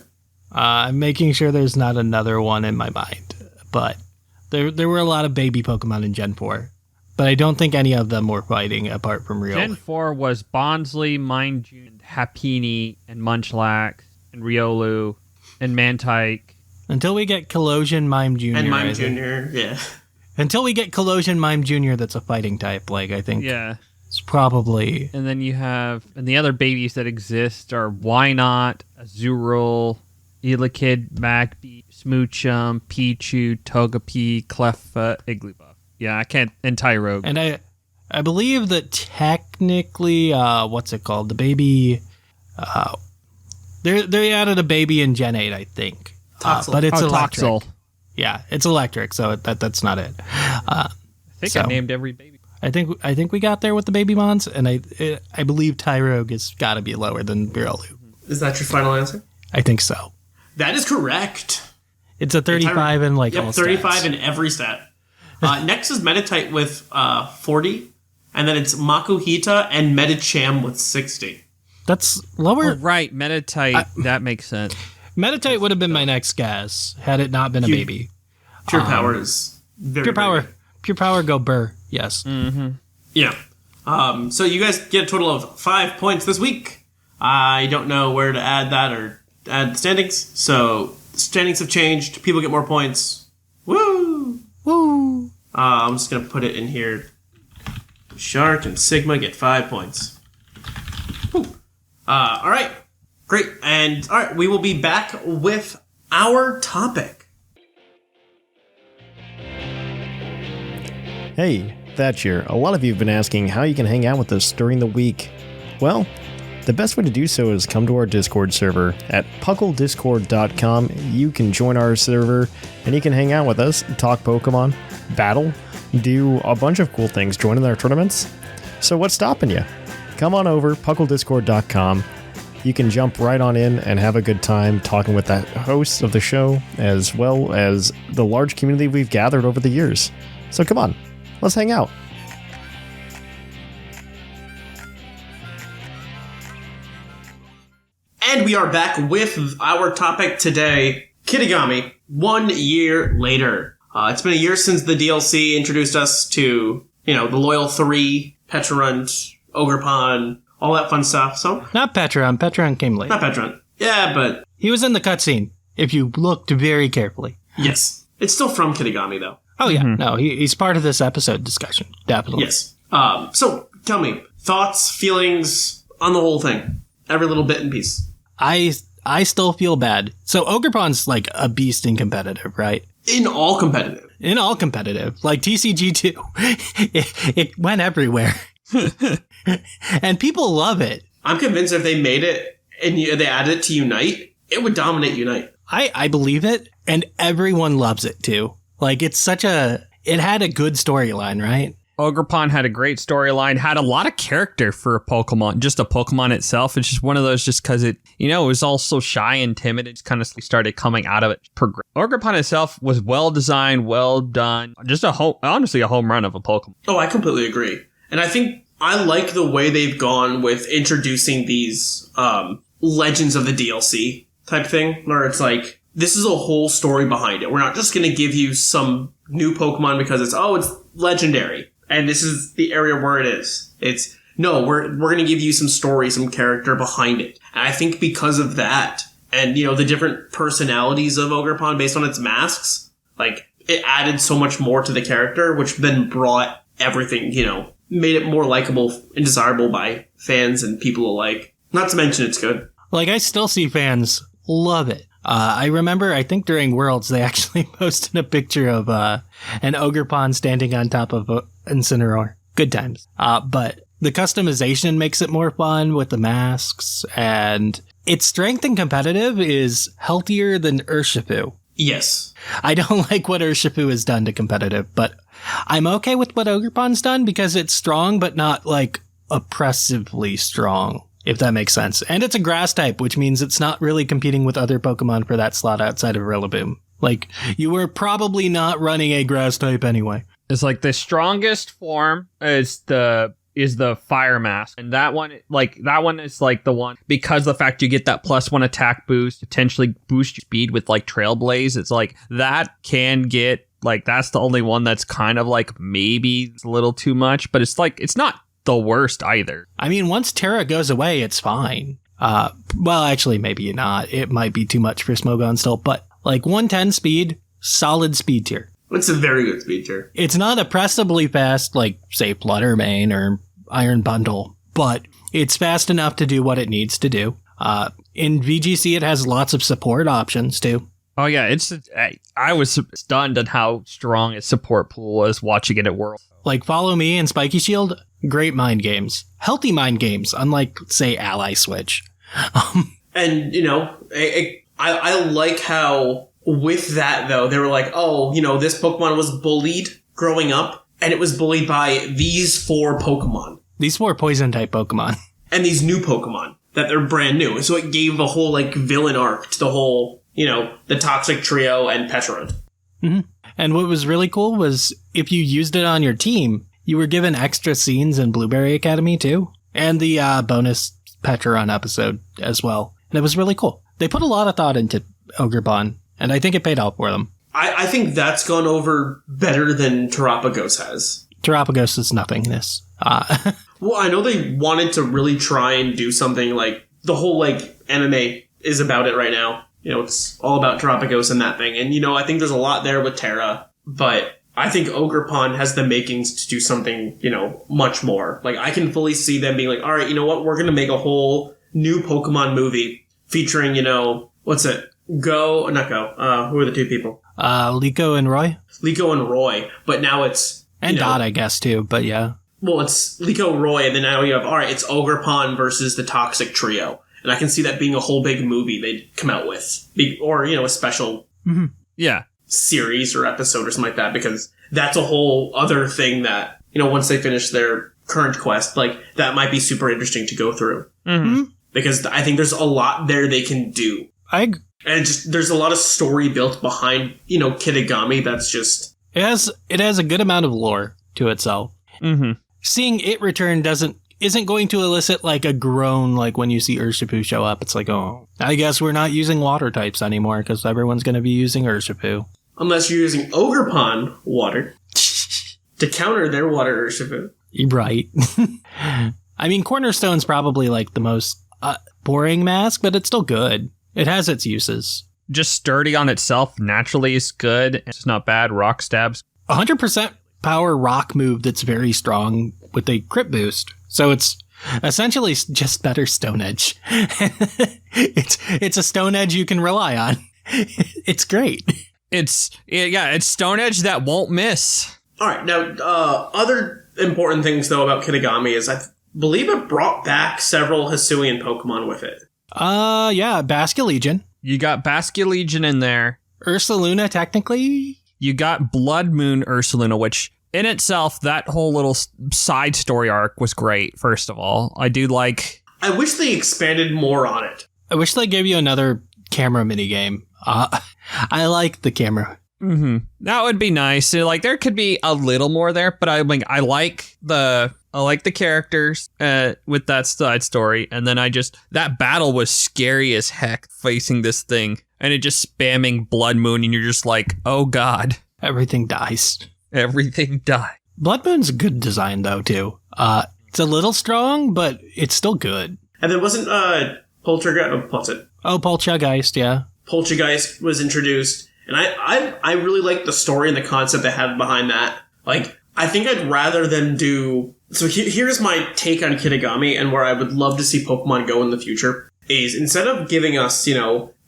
I'm making sure there's not another one in my mind, but there were a lot of baby Pokemon in Gen 4, but I don't think any of them were fighting apart from Riolu. Gen 4 was Bonsly, Mindjune, Happiny, and Munchlax, and Riolu, and Mantike. Until we get Collision Mime Jr. And I Mime think. Jr., yeah. Until we get Collision Mime Jr. that's a fighting type, like, I think Yeah. it's probably... And then you have, and the other babies that exist are Wynot, Azurill, Elekid, Magby, Smoochum, Pichu, Togepi, Cleffa, Igglybuff. Yeah, I can't, and Tyrogue. And I believe that technically, what's it called? The baby... They added a baby in Gen 8, I think. Toxel. But it's electric. Toxel. Yeah, it's electric, so that's not it. I think I named every baby. I think we got there with the baby mons, and I believe Tyrogue has got to be lower than Riolu. Is that your final answer? I think so. That is correct. It's a 35 and like Yep, all 35 stats. in every stat. Next is Meditite with 40, and then it's Makuhita and Medicham with 60. That's lower. Oh, right, Meditite. That makes sense. Meditite would have been my next guess had it not been a baby. Pure Power is very Pure Power. very good. Pure Power go burr. Yes. Yeah. So you guys get a total of 5 points this week. I don't know where to add that or add the standings. So the standings have changed. People get more points. Woo! Woo! I'm just going to put it in here. Shark and Sigma get 5 points. Woo. All right. Great. And all right, we will be back with our topic. Hey, Thatch here. A lot of you have been asking how you can hang out with us during the week. Well, the best way to do so is come to our Discord server at puclpodcast.com. You can join our server and you can hang out with us, talk Pokemon, battle, do a bunch of cool things, join in our tournaments. So what's stopping you? Come on over, puclpodcast.com. You can jump right on in and have a good time talking with the hosts of the show, as well as the large community we've gathered over the years. So come on, let's hang out. And we are back with our topic today. Kitakami, 1 year later. It's been a year since the DLC introduced us to, the Loyal 3, Petrarunt, Ogerpon, all that fun stuff. So Not Petron. Petron came late. not Petrarunt. Yeah, but He was in the cutscene, if you looked very carefully. yes. It's still from Kitakami, though. Oh, yeah. No, he's part of this episode discussion. Definitely. Yes. So, tell me, thoughts, feelings on the whole thing. Every little bit and piece. I still feel bad. So Ogerpon's like a beast in competitive, right? In all competitive. In all competitive. Like TCG2, it went everywhere. And people love it. I'm convinced if they made it and they added it to Unite, it would dominate Unite. I believe it, and everyone loves it too. Like, it had a good storyline, right? Ogerpon had a great storyline, had a lot of character for a Pokemon, just a Pokemon itself. It's just one of those, just because it was all so shy and timid, it just kind of started coming out of it. Ogerpon itself was well designed, well done, just honestly a home run of a Pokemon. Oh, I completely agree. And I think I like the way they've gone with introducing these Legends of the DLC type thing, where it's like, this is a whole story behind it. We're not just going to give you some new Pokemon because it's legendary. And this is the area where it is. We're going to give you some story, some character behind it. And I think because of that, and, the different personalities of Ogerpon based on its masks, like, it added so much more to the character, which then brought everything, made it more likable and desirable by fans and people alike. Not to mention it's good. Like, I still see fans love it. I remember, I think during Worlds, they actually posted a picture of an Ogerpon standing on top of Incineroar. Good times. But the customization makes it more fun with the masks, and its strength in competitive is healthier than Urshifu. Yes. I don't like what Urshifu has done to competitive, but I'm okay with what Ogerpon's done because it's strong, but not, like, oppressively strong. If that makes sense. And it's a grass type, which means it's not really competing with other Pokemon for that slot outside of Rillaboom. Like, you were probably not running a grass type anyway. It's like the strongest form is the Fire Mask. And that one is like the one, because the fact you get that +1 attack boost, potentially boost your speed with like Trailblaze, it's like that can get, like, that's the only one that's kind of like maybe it's a little too much, but it's like, it's not the worst either. I mean, once Terra goes away, it's fine. Well, actually, maybe not. It might be too much for Smogon still, but like 110 speed, solid speed tier. It's a very good speed tier. It's not oppressively fast like, say, Fluttermane or Iron Bundle, but it's fast enough to do what it needs to do. In VGC, it has lots of support options too. Oh yeah, I was stunned at how strong its support pool was watching it at Worlds. Like Follow Me and Spiky Shield, great mind games. Healthy mind games, unlike, say, Ally Switch. And, I like how with that, though, they were like, this Pokemon was bullied growing up, and it was bullied by these 4 Pokemon. These 4 poison-type Pokemon. And these new Pokemon, that they're brand new. So it gave a whole, like, villain arc to the whole, the Toxic Trio and Petrarunt. Mm-hmm. And what was really cool was if you used it on your team, you were given extra scenes in Blueberry Academy too. And the bonus Petrarunt episode as well. And it was really cool. They put a lot of thought into Ogerpon, and I think it paid off for them. I think that's gone over better than Terapagos has. Terapagos is nothingness. Well, I know they wanted to really try and do something like the whole, like, anime is about it right now. It's all about Terapagos and that thing. And, I think there's a lot there with Terra, but I think Ogerpon has the makings to do something, much more. Like, I can fully see them being like, all right, you know what? We're going to make a whole new Pokemon movie featuring, what's it? Who are the 2 people? Liko and Roy. Liko and Roy. But now it's... And Dot, I guess, too. But yeah. Well, it's Liko, Roy, and then now you have, all right, it's Ogerpon versus the Toxic Trio. And I can see that being a whole big movie they'd come out with. Or, a special series or episode or something like that. Because that's a whole other thing that, once they finish their current quest, like, that might be super interesting to go through. Mm-hmm. Because I think there's a lot there they can do. And there's a lot of story built behind, Kitakami that's just... It has a good amount of lore to itself. Mm-hmm. Seeing it return doesn't isn't going to elicit like a groan like when you see Urshifu show up. It's like, oh, I guess we're not using water types anymore because everyone's going to be using Urshifu. Unless you're using Ogerpon water to counter their water Urshifu. Right. I mean, Cornerstone's probably like the most boring mask, but it's still good. It has its uses. Just sturdy on itself naturally is good. It's not bad. Rock stabs. 100% power rock move that's very strong with a crit boost. So it's essentially just better Stone Edge. It's a Stone Edge you can rely on. It's great. It's Stone Edge that won't miss. All right, now, other important things, though, about Kitakami is I believe it brought back several Hisuian Pokemon with it. Yeah, Basculegion. You got Basculegion in there. Ursaluna, technically. You got Blood Moon Ursaluna, which in itself, that whole little side story arc was great, first of all. I do like... I wish they expanded more on it. I wish they gave you another camera minigame. I like the camera. Mm-hmm. That would be nice. Like, there could be a little more there, but I like the characters with that side story, and then that battle was scary as heck facing this thing, and it just spamming Blood Moon, and you're just like, oh god. Everything dies. Everything died. Blood Moon's a good design, though, too. It's a little strong, but it's still good. And then wasn't Poltergeist, what's it? Oh, Poltergeist, yeah. Poltergeist was introduced, and I really like the story and the concept they had behind that. Like, I think I'd rather them do... So here's my take on Kitakami and where I would love to see Pokemon go in the future, is instead of giving us,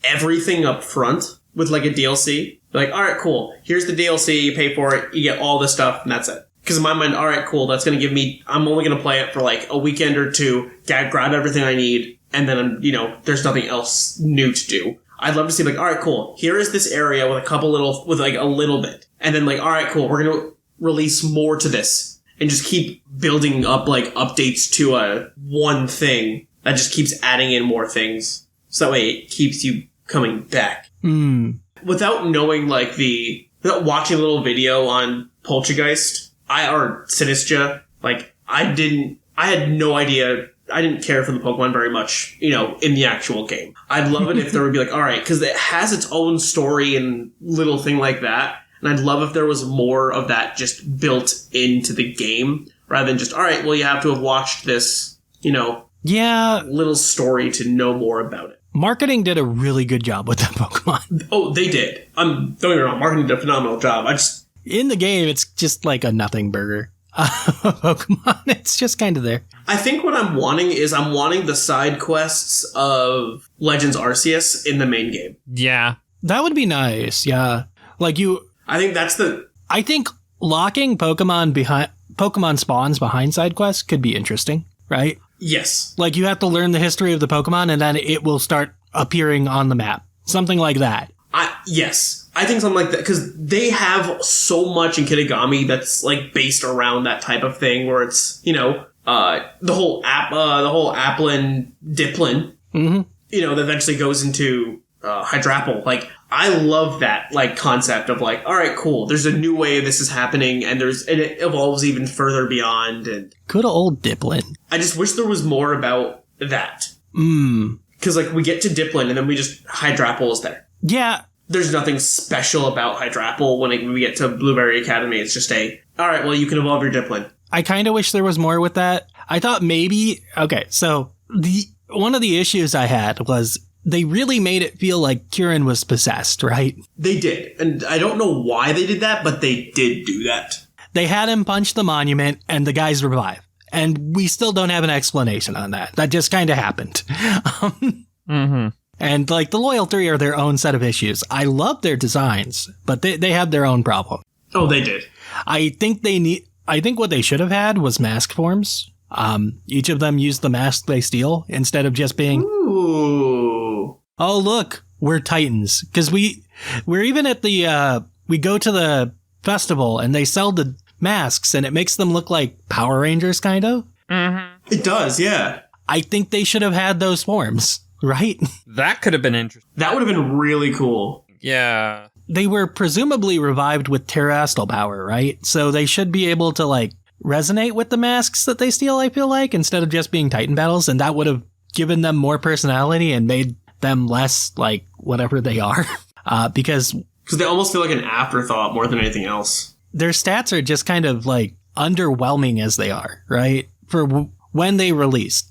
everything up front with like a DLC, like, alright, cool, here's the DLC, you pay for it, you get all this stuff, and that's it. Because in my mind, alright, cool, that's going to give me... I'm only going to play it for like a weekend or two, grab everything I need, and then, there's nothing else new to do. I'd love to see, like, alright, cool, here is this area with a little bit. And then, like, alright, cool, we're going to release more to this. And just keep building up, like, updates to one thing that just keeps adding in more things. So that way it keeps you coming back. Without knowing, like, without watching a little video on Poltergeist, or Sinistra, like, I had no idea... I didn't care for the Pokemon very much, in the actual game. I'd love it if there would be like, alright, because it has its own story and little thing like that. And I'd love if there was more of that just built into the game, rather than just, alright, well, you have to have watched this, little story to know more about it. Marketing did a really good job with that Pokemon. Oh, they did. Don't get me wrong, marketing did a phenomenal job. In the game, it's just like a nothing burger. Pokemon, it's just kind of there. I think what I'm wanting is the side quests of Legends Arceus in the main game. Yeah. That would be nice, yeah. I think locking Pokemon spawns behind side quests could be interesting, right? Yes. Like, you have to learn the history of the Pokemon, and then it will start appearing on the map. Something like that. Yes. I think something like that, because they have so much in Kitakami that's, like, based around that type of thing, where it's, the whole Applin Diplin, that eventually goes into Hydrapple. Like, I love that, like, concept of, like, alright, cool, there's a new way this is happening, and it evolves even further beyond, and... Good old Diplin. I just wish there was more about that. Because, like, we get to Diplin, and then Hydrapple is there. Yeah. There's nothing special about Hydrapple when we get to Blueberry Academy. It's just alright, well, you can evolve your Diplin. I kind of wish there was more with that. I thought maybe... Okay, so one of the issues I had was they really made it feel like Kieran was possessed, right? They did. And I don't know why they did that, but they did do that. They had him punch the monument, and the guys revive. And we still don't have an explanation on that. That just kind of happened. And, like, the Loyal 3 are their own set of issues. I love their designs, but they have their own problem. Oh, they did. I think what they should have had was mask forms. Each of them used the mask they steal instead of just being... Ooh. Oh, look, we're Titans. Because we're even at the... we go to the festival and they sell the masks and it makes them look like Power Rangers, kind of. It does, yeah. I think they should have had those forms. Right? That could have been interesting. That would have been really cool. Yeah. They were presumably revived with Terrestrial power, right? So they should be able to, like, resonate with the masks that they steal, I feel like, instead of just being Titan battles, and that would have given them more personality and made them less like whatever they are. Because they almost feel like an afterthought more than anything else. Their stats are just kind of like underwhelming as they are, right? For when they released,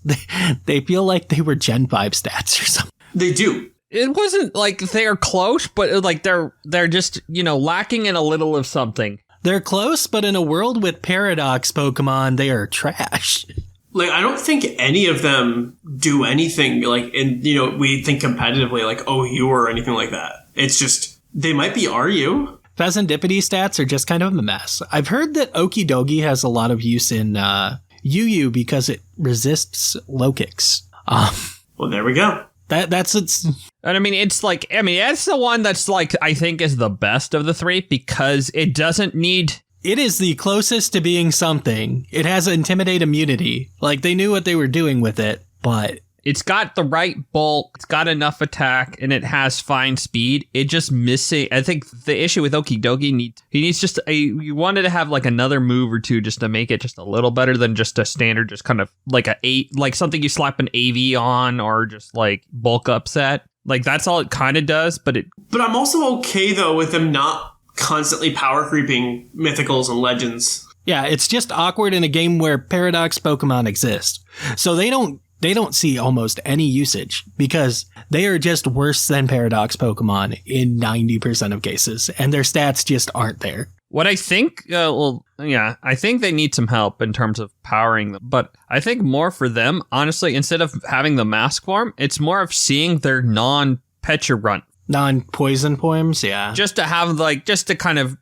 they feel like they were Gen 5 stats or something. They do. It wasn't like they are close, but like they're just, lacking in a little of something. They're close, but in a world with Paradox Pokemon, they are trash. Like, I don't think any of them do anything, like, we think competitively, like, OU or anything like that. It's just, they might be RU. Pheasantipity stats are just kind of a mess. I've heard that Okidogi has a lot of use in UU because it resists low kicks. Well, there we go. That's its... And it's the one that's like, I think is the best of the three because it doesn't need... It is the closest to being something. It has Intimidate immunity. Like, they knew what they were doing with it, but... It's got the right bulk, it's got enough attack, and it has fine speed. It just missing... I think the issue with Okidogi, he needs just you wanted to have like another move or two just to make it just a little better than just a standard, just kind of like like something you slap an AV on or just like bulk upset. Like, that's all it kind of does, but it... But I'm also okay, though, with them not constantly power creeping mythicals and legends. Yeah, it's just awkward in a game where Paradox Pokemon exist. So they don't see almost any usage because they are just worse than Paradox Pokemon in 90% of cases, and their stats just aren't there. What I think, I think they need some help in terms of powering them. But I think more for them, honestly, instead of having the mask form, it's more of seeing their non-Pecha non-poison forms, yeah. Just to have, just to kind of,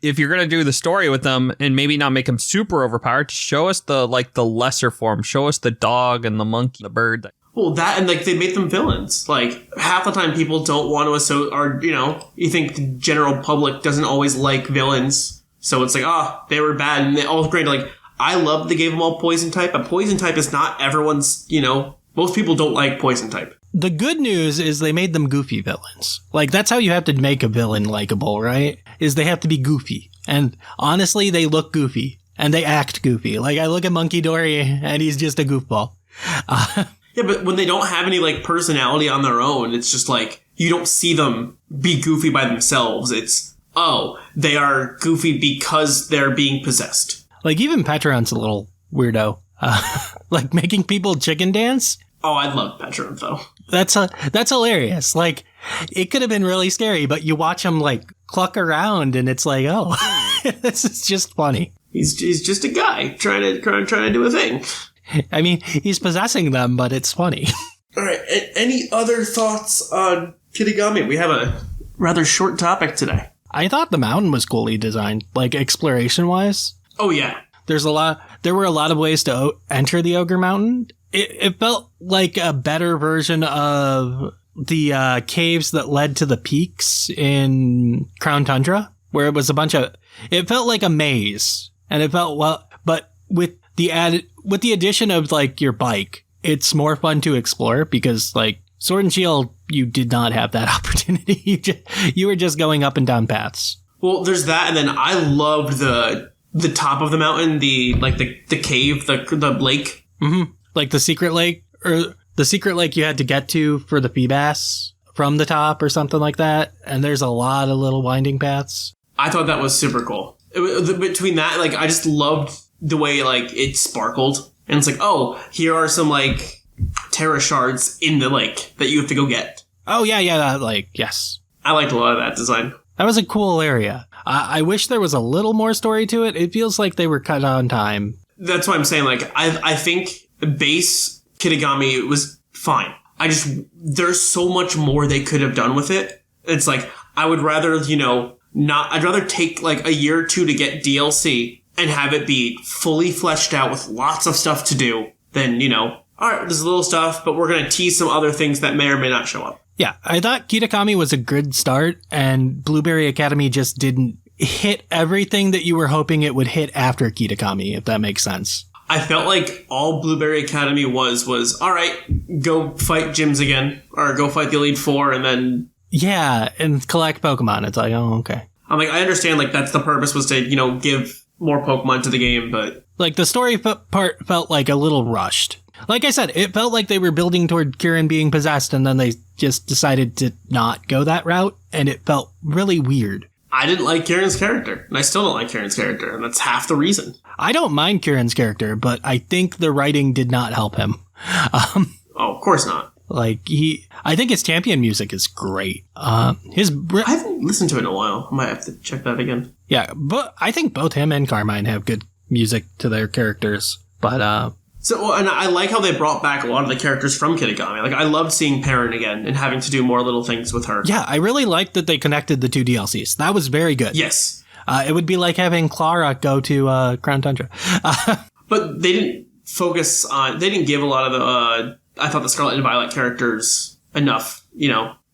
if you're going to do the story with them and maybe not make them super overpowered, show us the lesser form. Show us the dog and the monkey, the bird. Well, that, and they made them villains. Like, half the time people don't want to you think the general public doesn't always like villains. So it's like, they were bad. And they all granted, I love they gave them all poison type, but poison type is not everyone's, most people don't like poison type. The good news is they made them goofy villains. Like, that's how you have to make a villain likable, right? Is they have to be goofy. And honestly, they look goofy. And they act goofy. Like, I look at Monkey Dory, and he's just a goofball. Yeah, but when they don't have any, personality on their own, it's just, you don't see them be goofy by themselves. It's, they are goofy because they're being possessed. Like, even Petron's a little weirdo. Making people chicken dance. Oh, I love Petron, though. That's hilarious. Like, it could have been really scary, but you watch him, cluck around, and it's like, oh, this is just funny. He's just a guy trying to do a thing. I mean, he's possessing them, but it's funny. All right. Any other thoughts on Kitakami? We have a rather short topic today. I thought the mountain was coolly designed, exploration-wise. Oh, yeah. There were a lot of ways to enter the Ogre Mountain. It felt like a better version of the caves that led to the peaks in Crown Tundra, where it was it felt like a maze, and it felt but with the addition of your bike, it's more fun to explore because Sword and Shield, you did not have that opportunity. You were just going up and down paths. Well, there's that, and then I loved the top of the mountain, the cave, the lake. Mm-hmm. Like the secret lake, or the secret lake you had to get to for the Feebas from the top or something like that. And there's a lot of little winding paths. I thought that was super cool. Between that, I just loved the way, it sparkled. And it's here are some, Terra shards in the lake that you have to go get. Oh, yeah, that yes. I liked a lot of that design. That was a cool area. I wish there was a little more story to it. It feels like they were cut on time. That's why I'm saying, I think base Kitakami was fine. There's so much more they could have done with it. It's I would rather, I'd rather take a year or two to get DLC and have it be fully fleshed out with lots of stuff to do than, all right, there's a little stuff, but we're going to tease some other things that may or may not show up. Yeah, I thought Kitakami was a good start, and Blueberry Academy just didn't hit everything that you were hoping it would hit after Kitakami, if that makes sense. I felt like all Blueberry Academy was, all right, go fight gyms again, or go fight the Elite Four, and then... Yeah, and collect Pokemon. It's oh, okay. I'm I understand, that's the purpose was to, give more Pokemon to the game, but... Like, the story part felt like a little rushed. Like I said, it felt like they were building toward Kieran being possessed, and then they just decided to not go that route, and it felt really weird. I didn't like Kieran's character, and I still don't like Kieran's character, and that's half the reason. I don't mind Kieran's character, but I think the writing did not help him. Oh, of course not. Like, I think his champion music is great. I haven't listened to it in a while. I might have to check that again. Yeah, but I think both him and Carmine have good music to their characters. But, and I like how they brought back a lot of the characters from Kitakami. Like, I loved seeing Perrin again and having to do more little things with her. Yeah, I really liked that they connected the two DLCs. That was very good. Yes. It would be like having Clara go to Crown Tundra. But they didn't focus on... They didn't give a lot of the... I thought the Scarlet and Violet characters enough,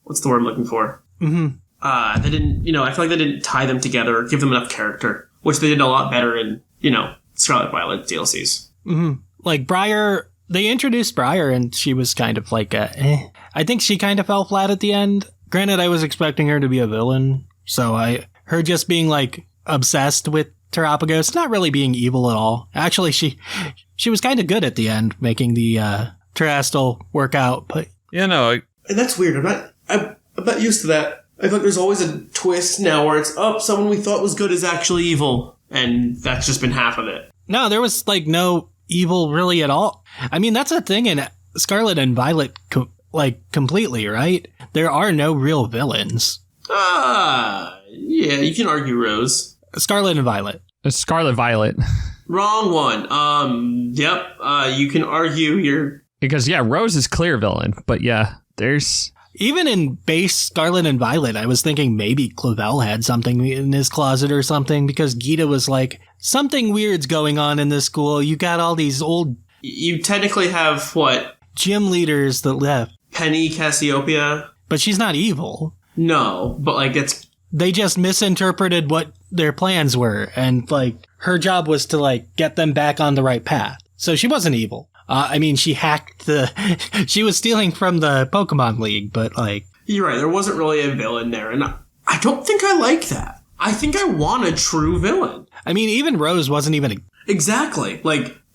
what's the word I'm looking for? Mm-hmm. They didn't, I feel like they didn't tie them together or give them enough character, which they did a lot better in, Scarlet and Violet DLCs. Mm-hmm. Like, Briar, they introduced Briar and she was kind of like I think she kind of fell flat at the end. Granted, I was expecting her to be a villain, so her just being, like, obsessed with Terapagos, not really being evil at all. Actually, she was kind of good at the end, making the, Terastal work out, but... Yeah, no. And that's weird. I'm not used to that. I feel like there's always a twist now where it's, someone we thought was good is actually evil. And that's just been half of it. No, there was, like, no evil really at all. I mean, that's a thing in Scarlet and Violet, completely, right? There are no real villains. Yeah, you can argue Rose. Scarlet and Violet. Scarlet Violet. Wrong one. Yep. You can argue Because, Rose is clear villain, but there's... Even in base Scarlet and Violet, I was thinking maybe Clavel had something in his closet or something, because Gita was like, something weird's going on in this school. You got all these old... You technically have, what? Gym leaders that left. Penny Cassiopeia. But she's not evil. No, but, it's... They just misinterpreted what their plans were, and, her job was to, get them back on the right path. So she wasn't evil. She hacked she was stealing from the Pokemon League, but, You're right, there wasn't really a villain there, and I don't think I like that. I think I want a true villain. Even Rose wasn't even... Exactly.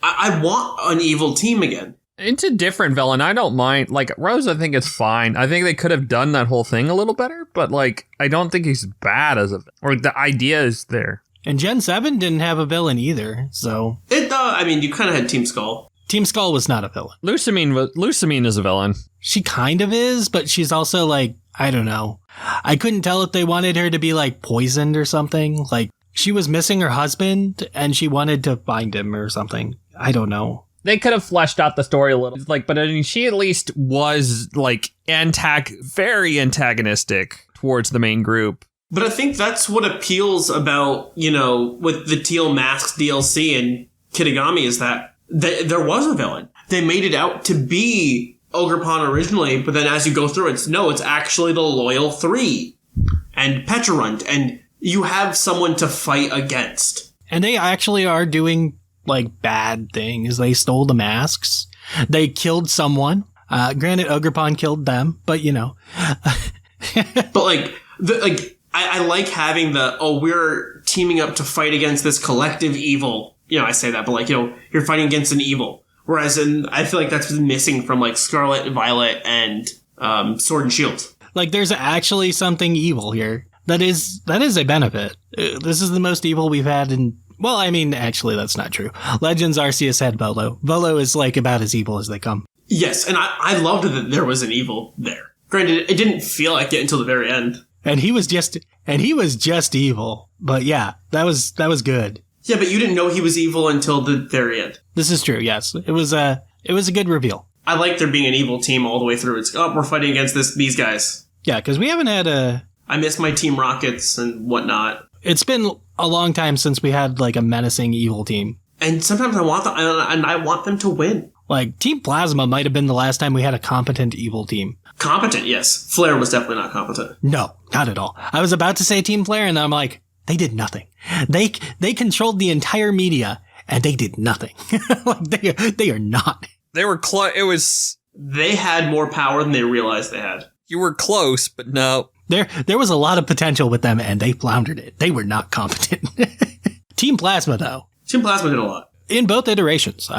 I want an evil team again. It's a different villain. I don't mind. Rose, I think it's fine. I think they could have done that whole thing a little better, but, I don't think he's bad or the idea is there. And Gen 7 didn't have a villain either, so... You kind of had Team Skull. Team Skull was not a villain. Lusamine is a villain. She kind of is, but she's also, I don't know. I couldn't tell if they wanted her to be, poisoned or something. She was missing her husband, and she wanted to find him or something. I don't know. They could have fleshed out the story a little. But she at least was, very antagonistic towards the main group. But I think that's what appeals about, with the Teal Mask DLC and Kitakami is that there was a villain. They made it out to be Ogerpon originally, but then as you go through it's actually the Loyal 3 and Petrarunt, and you have someone to fight against. And they actually are doing, bad things. They stole the masks. They killed someone. Granted, Ogerpon killed them, but, But, I like having we're teaming up to fight against this collective evil. I say that, but you're fighting against an evil. Whereas I feel like that's been missing from Scarlet, Violet, and Sword and Shield. There's actually something evil here. That is a benefit. This is the most evil we've had in... Well, actually, that's not true. Legends Arceus had Volo. Volo is about as evil as they come. Yes, and I loved that there was an evil there. Granted, it didn't feel like it until the very end. And he was just evil. But yeah, that was good. Yeah, but you didn't know he was evil until the very end. This is true, yes. It was a good reveal. I like there being an evil team all the way through. It's, we're fighting against these guys. Yeah, because we haven't had I miss my Team Rockets and whatnot. It's been a long time since we had, a menacing evil team. And sometimes I want them to win. Team Plasma might have been the last time we had a competent evil team. Competent, yes. Flare was definitely not competent. No, not at all. I was about to say Team Flare, and then I'm like, they did nothing. They controlled the entire media, and they did nothing. They are not. They were close. They had more power than they realized they had. You were close, but no. There was a lot of potential with them, and they floundered it. They were not competent. Team Plasma, though. Team Plasma did a lot. In both iterations.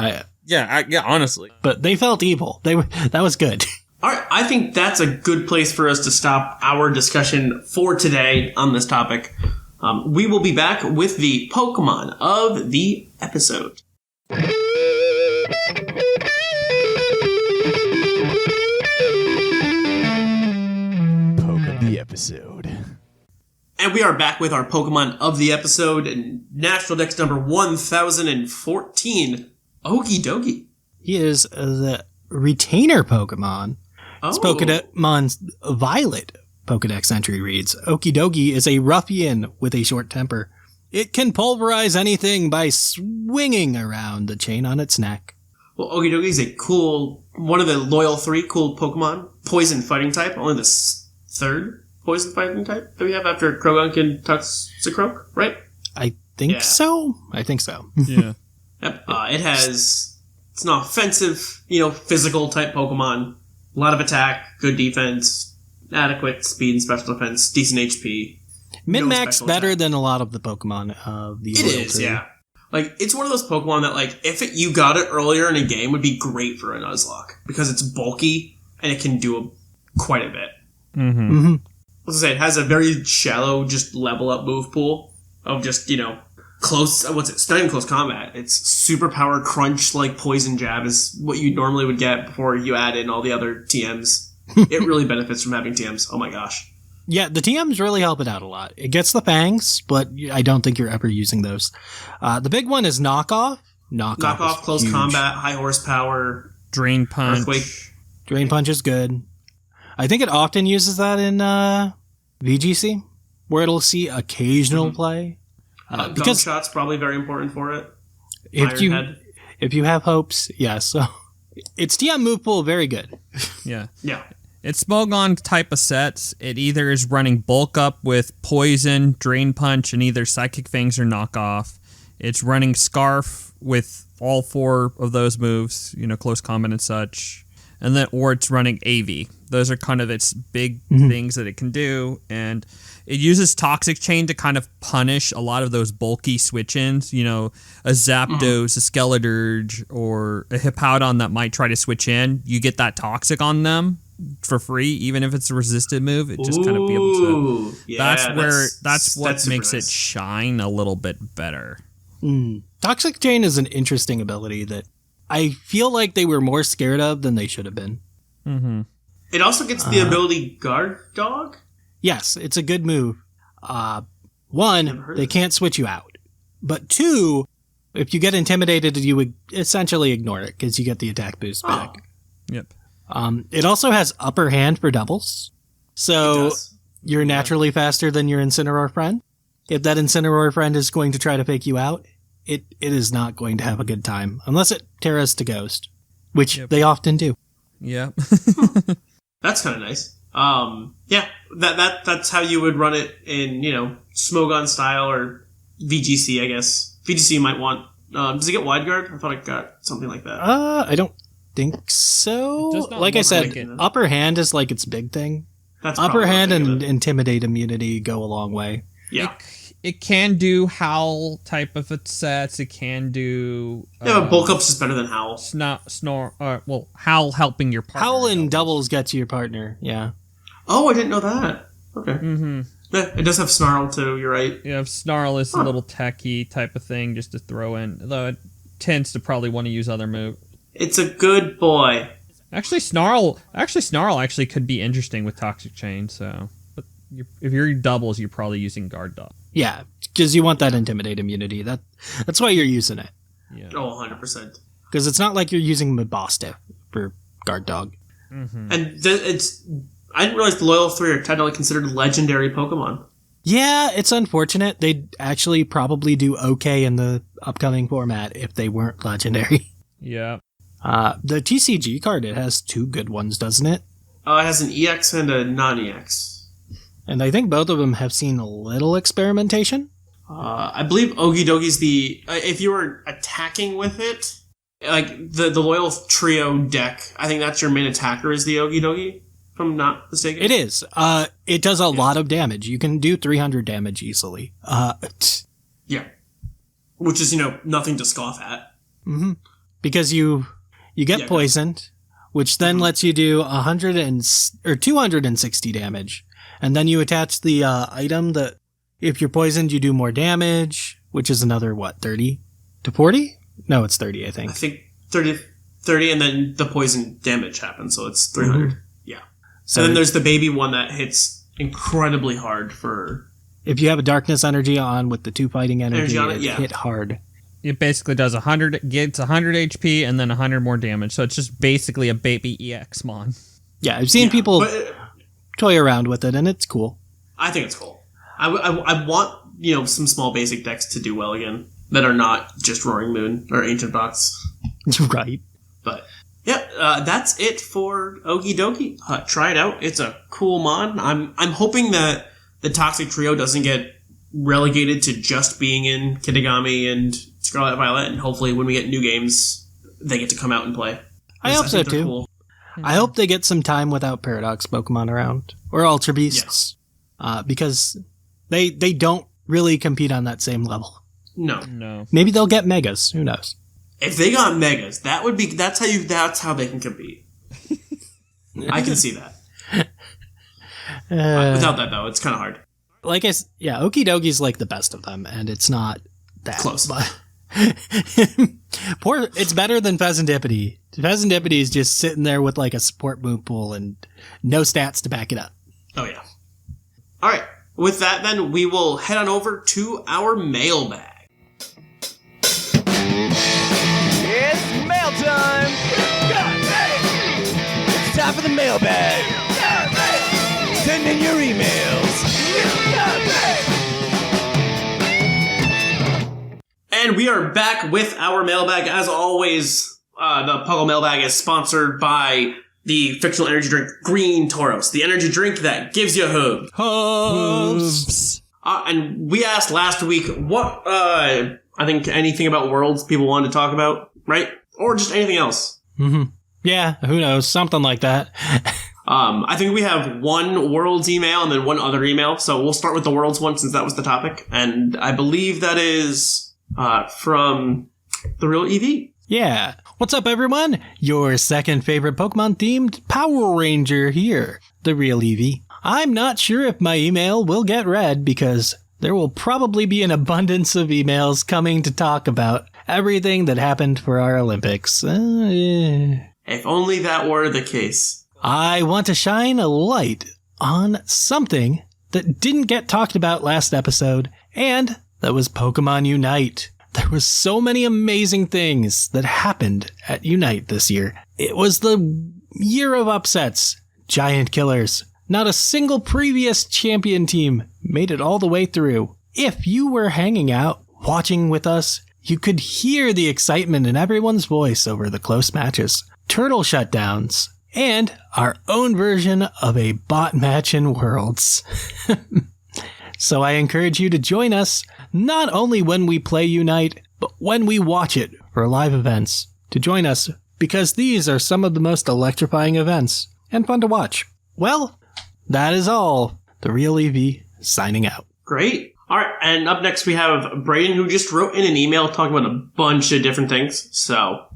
Yeah, honestly. But they felt evil. That was good. All right, I think that's a good place for us to stop our discussion for today on this topic. We will be back with the Pokemon of the episode. Poke of the episode. And we are back with our Pokemon of the episode, and National Dex number 1014, Okidogi. He is the retainer Pokemon. It's Pokemon's Violet Pokedex entry reads, Okidogi is a ruffian with a short temper. It can pulverize anything by swinging around the chain on its neck. Well, Okidogi is a cool, one of the loyal 3 cool Pokemon. Poison fighting type, only the third poison fighting type that we have after Croagunk and Toxicroak, right? I think so. Yeah. Yep. It's an offensive, physical type Pokemon. A lot of attack, good defense, adequate speed and special defense, decent HP. Min-max better than a lot of the Pokemon of the It is, yeah. Like, it's one of those Pokemon that, like, if you got it earlier in a game, would be great for a Nuzlocke. Because it's bulky, and it can do quite a bit. Mm-hmm. Let's say it has a very shallow, just level up move pool of just, close, it's not even close combat. It's superpower crunch, like poison jab is what you normally would get before you add in all the other TMs. It really benefits from having TMs. Oh my gosh. Yeah, the TMs really help it out a lot. It gets the fangs, but I don't think you're ever using those. The big one is knockoff. Knockoff, close combat, high horsepower. Drain punch. Earthquake. Drain punch is good. I think it often uses that in VGC, where it'll see occasional play. Because shot's probably very important for it. If you have hopes, yes. So its TM move pool very good. Yeah. Yeah. It's Smogon type of sets. It either is running bulk up with poison, drain punch, and either psychic fangs or knockoff. It's running scarf with all 4 of those moves, close combat and such. And then, or it's running AV. Those are kind of its big things that it can do. And it uses Toxic Chain to kind of punish a lot of those bulky switch-ins. A Zapdos, a Skeledirge, or a Hippowdon that might try to switch in. You get that Toxic on them for free, even if it's a resisted move. It just kind of be able to... Yeah, that's what makes nice. it shine a little bit better. Toxic Chain is an interesting ability that I feel like they were more scared of than they should have been. Mm-hmm. It also gets the ability Guard Dog. Yes, it's a good move. 1, they can't switch you out. But 2, if you get intimidated, you would essentially ignore it because you get the attack boost back. Yep. It also has upper hand for doubles. So you're naturally faster than your Incineroar friend. If that Incineroar friend is going to try to fake you out, it is not going to have a good time. Unless it Terras to Ghost, which they often do. Yeah. That's kind of nice. Yeah, that's how you would run it in, Smogon style or VGC, I guess. VGC you might want. Does it get Wide Guard? I thought it got something like that. I don't think so. Like I said, upper hand is like its big thing. That's upper hand and Intimidate immunity go a long way. Yeah. It can do Howl type of sets. It can do... but Bulk Ups is better than Howl. Howl helping your partner. Howl and doubles get to your partner, yeah. Oh, I didn't know that. Okay. Mm-hmm. Yeah, it does have Snarl, too, you're right. Yeah, Snarl is a little techie type of thing just to throw in, though it tends to probably want to use other moves. It's a good boy. Actually, Snarl actually could be interesting with Toxic Chain, so... But if you're doubles, you're probably using Guard Dog. Yeah, because you want that Intimidate immunity. That's why you're using it. Yeah. Oh, 100%. Because it's not like you're using Mabosta for Guard Dog. Mm-hmm. And I didn't realize the Loyal 3 are technically considered legendary Pokemon. Yeah, it's unfortunate. They'd actually probably do okay in the upcoming format if they weren't legendary. Yeah. The TCG card, it has 2 good ones, doesn't it? It has an EX and a non-EX. And I think both of them have seen a little experimentation. I believe Okidogi's the... if you were attacking with it, like the Loyal Trio deck, I think that's your main attacker is the Okidogi, if I'm not mistaken. It is. It does a lot of damage. You can do 300 damage easily. Yeah. Which is, nothing to scoff at. Mm-hmm. Because you get poisoned, which then lets you do 260 damage. And then you attach the item that if you're poisoned, you do more damage, which is another, 30 to 40? No, it's 30, I think. I think 30, and then the poison damage happens, so it's 300. Mm-hmm. Yeah. So then there's the baby one that hits incredibly hard for... If you have a darkness energy on with the 2 fighting energy on it, hit hard. It basically does 100 HP and then 100 more damage. So it's just basically a baby EX mon. Yeah, I've seen people toy around with it, and it's cool. I think it's cool. I want, some small basic decks to do well again that are not just Roaring Moon or Ancient Box. Right. But, that's it for Okie Dokie. Try it out. It's a cool mon. I'm hoping that the Toxic Trio doesn't get relegated to just being in Kitakami and Scarlet Violet, and hopefully when we get new games, they get to come out and play. I hope so, too. Cool. I hope they get some time without Paradox Pokemon around. Or Ultra Beasts. Yes. Because they don't really compete on that same level. No. Maybe they'll get Megas. Who knows? If they got Megas, that's how they can compete. I can see that. Without that, though, it's kind of hard. Like I said, Okie Dokie's like the best of them, and it's not that close. But it's better than Pheasantipity. Pheasantipity is just sitting there with like a support move pool and no stats to back it up. Oh, yeah. All right. With that, then, we will head on over to our mailbag. It's mail time! It's time for the mailbag! Send in your emails! And we are back with our mailbag. As always, the PoGo mailbag is sponsored by the fictional energy drink Green Tauros, the energy drink that gives you hooves. And we asked last week what, I think anything about Worlds people wanted to talk about, right? Or just anything else. Mm-hmm. Yeah, who knows? Something like that. I think we have one Worlds email and then one other email. So we'll start with the Worlds one since that was the topic. And I believe that is from the Real EV. Yeah. What's up, everyone? Your second favorite Pokemon-themed Power Ranger here, the Real EV. I'm not sure if my email will get read because there will probably be an abundance of emails coming to talk about everything that happened for our Olympics. If only that were the case. I want to shine a light on something that didn't get talked about last episode, and that was Pokemon Unite. There was so many amazing things that happened at Unite this year. It was the year of upsets, giant killers. Not a single previous champion team made it all the way through. If you were hanging out, watching with us, you could hear the excitement in everyone's voice over the close matches, turtle shutdowns, and our own version of a bot match in Worlds. So I encourage you to join us, not only when we play Unite, but when we watch it for live events. To join us, because these are some of the most electrifying events, and fun to watch. Well, that is all. The Real EV signing out. Great. All right, and up next we have Brayden, who just wrote in an email talking about a bunch of different things. So,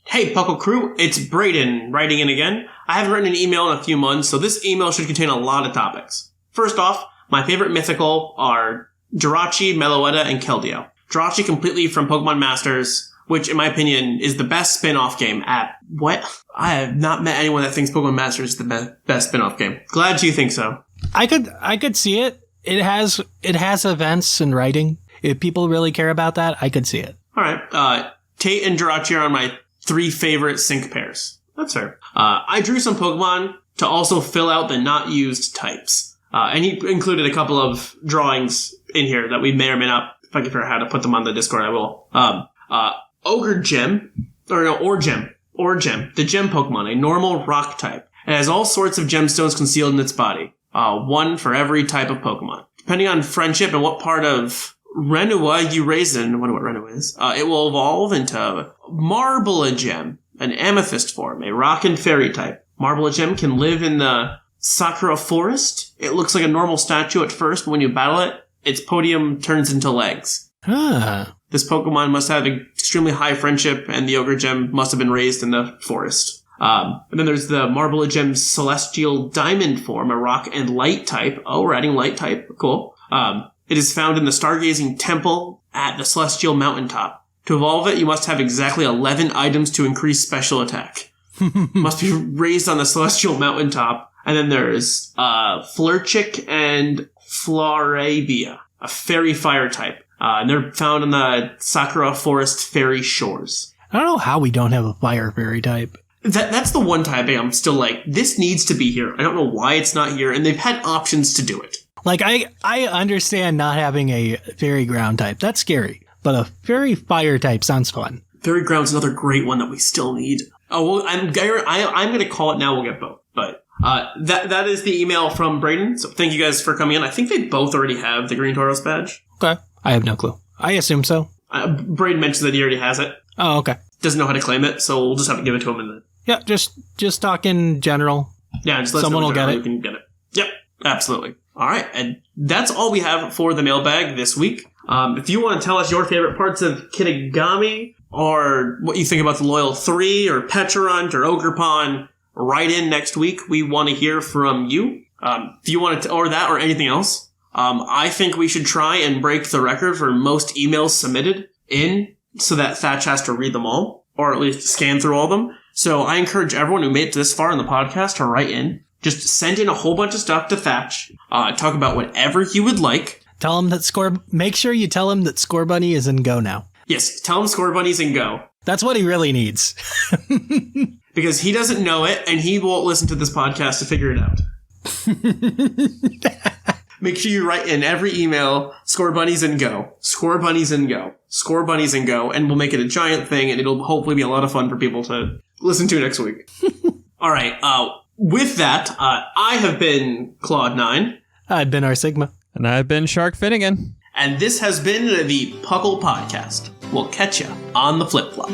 hey, Puckle crew, it's Brayden writing in again. I haven't written an email in a few months, so this email should contain a lot of topics. First off, my favorite mythical are Jirachi, Meloetta, and Keldeo. Jirachi completely from Pokemon Masters, which in my opinion is the best spin-off game at what? I have not met anyone that thinks Pokemon Masters is the best spin-off game. Glad you think so. I could see it. It has events and writing. If people really care about that, I could see it. All right. Tate and Jirachi are my 3 favorite sync pairs. That's fair. I drew some Pokemon to also fill out the not used types. And he included a couple of drawings in here that we may or may not, if I can figure out how to put them on the Discord, I will. Ogre Gem, the Gem Pokemon, a normal rock type. It has all sorts of gemstones concealed in its body. One for every type of Pokemon. Depending on friendship and what part of Renua you raise in, I wonder what Renua is, it will evolve into Marble Gem, an amethyst form, a rock and fairy type. Marble Gem can live in the Sakura Forest. It looks like a normal statue at first, but when you battle it, its podium turns into legs. Ah. This Pokemon must have extremely high friendship, and the Ogre Gem must have been raised in the forest. And then there's the Marbula Gem Celestial Diamond form, a rock and light type. Oh, we're adding light type. Cool. It is found in the Stargazing Temple at the Celestial Mountaintop. To evolve it, you must have exactly 11 items to increase special attack. Must be raised on the Celestial Mountaintop. And then there's Flurchick and Florabia, a fairy fire type. And they're found in the Sakura Forest Fairy Shores. I don't know how we don't have a fire fairy type. That's the one type I'm still like, this needs to be here. I don't know why it's not here, and they've had options to do it. Like, I understand not having a fairy ground type. That's scary. But a fairy fire type sounds fun. Fairy ground's another great one that we still need. Oh, well, I'm going to call it now. We'll get both. But that is the email from Brayden. So thank you guys for coming in. I think they both already have the Green Tauros badge. Okay. I have no clue. I assume so. Brayden mentioned that he already has it. Oh, okay. Doesn't know how to claim it, so we'll just have to give it to him in the... Yeah, just talk in general. Yeah, just let someone will get it. You can get it. Yep, absolutely. All right, and that's all we have for the mailbag this week. If you want to tell us your favorite parts of Kitakami, or what you think about the Loyal 3, or Pecharunt, or Ogerpon, write in next week. We want to hear from you. If you want to, or that, or anything else. I think we should try and break the record for most emails submitted in, so that Thatch has to read them all, or at least scan through all of them. So I encourage everyone who made it this far in the podcast to write in. Just send in a whole bunch of stuff to Thatch. Talk about whatever you would like. Tell him that make sure you tell him that Score Bunny is in Go now. Yes, tell him Score Bunny's in Go. That's what he really needs. Because he doesn't know it, and he won't listen to this podcast to figure it out. Make sure you write in every email, Score Bunny's in Go. Score Bunny's in Go. Score Bunny's in Go. And we'll make it a giant thing, and it'll hopefully be a lot of fun for people to listen to next week. All right. With that, I have been Claude9. I've been R.Sigma. And I've been Sharkfinnigan. And this has been the Puckle Podcast. We'll catch ya on the flip-flop.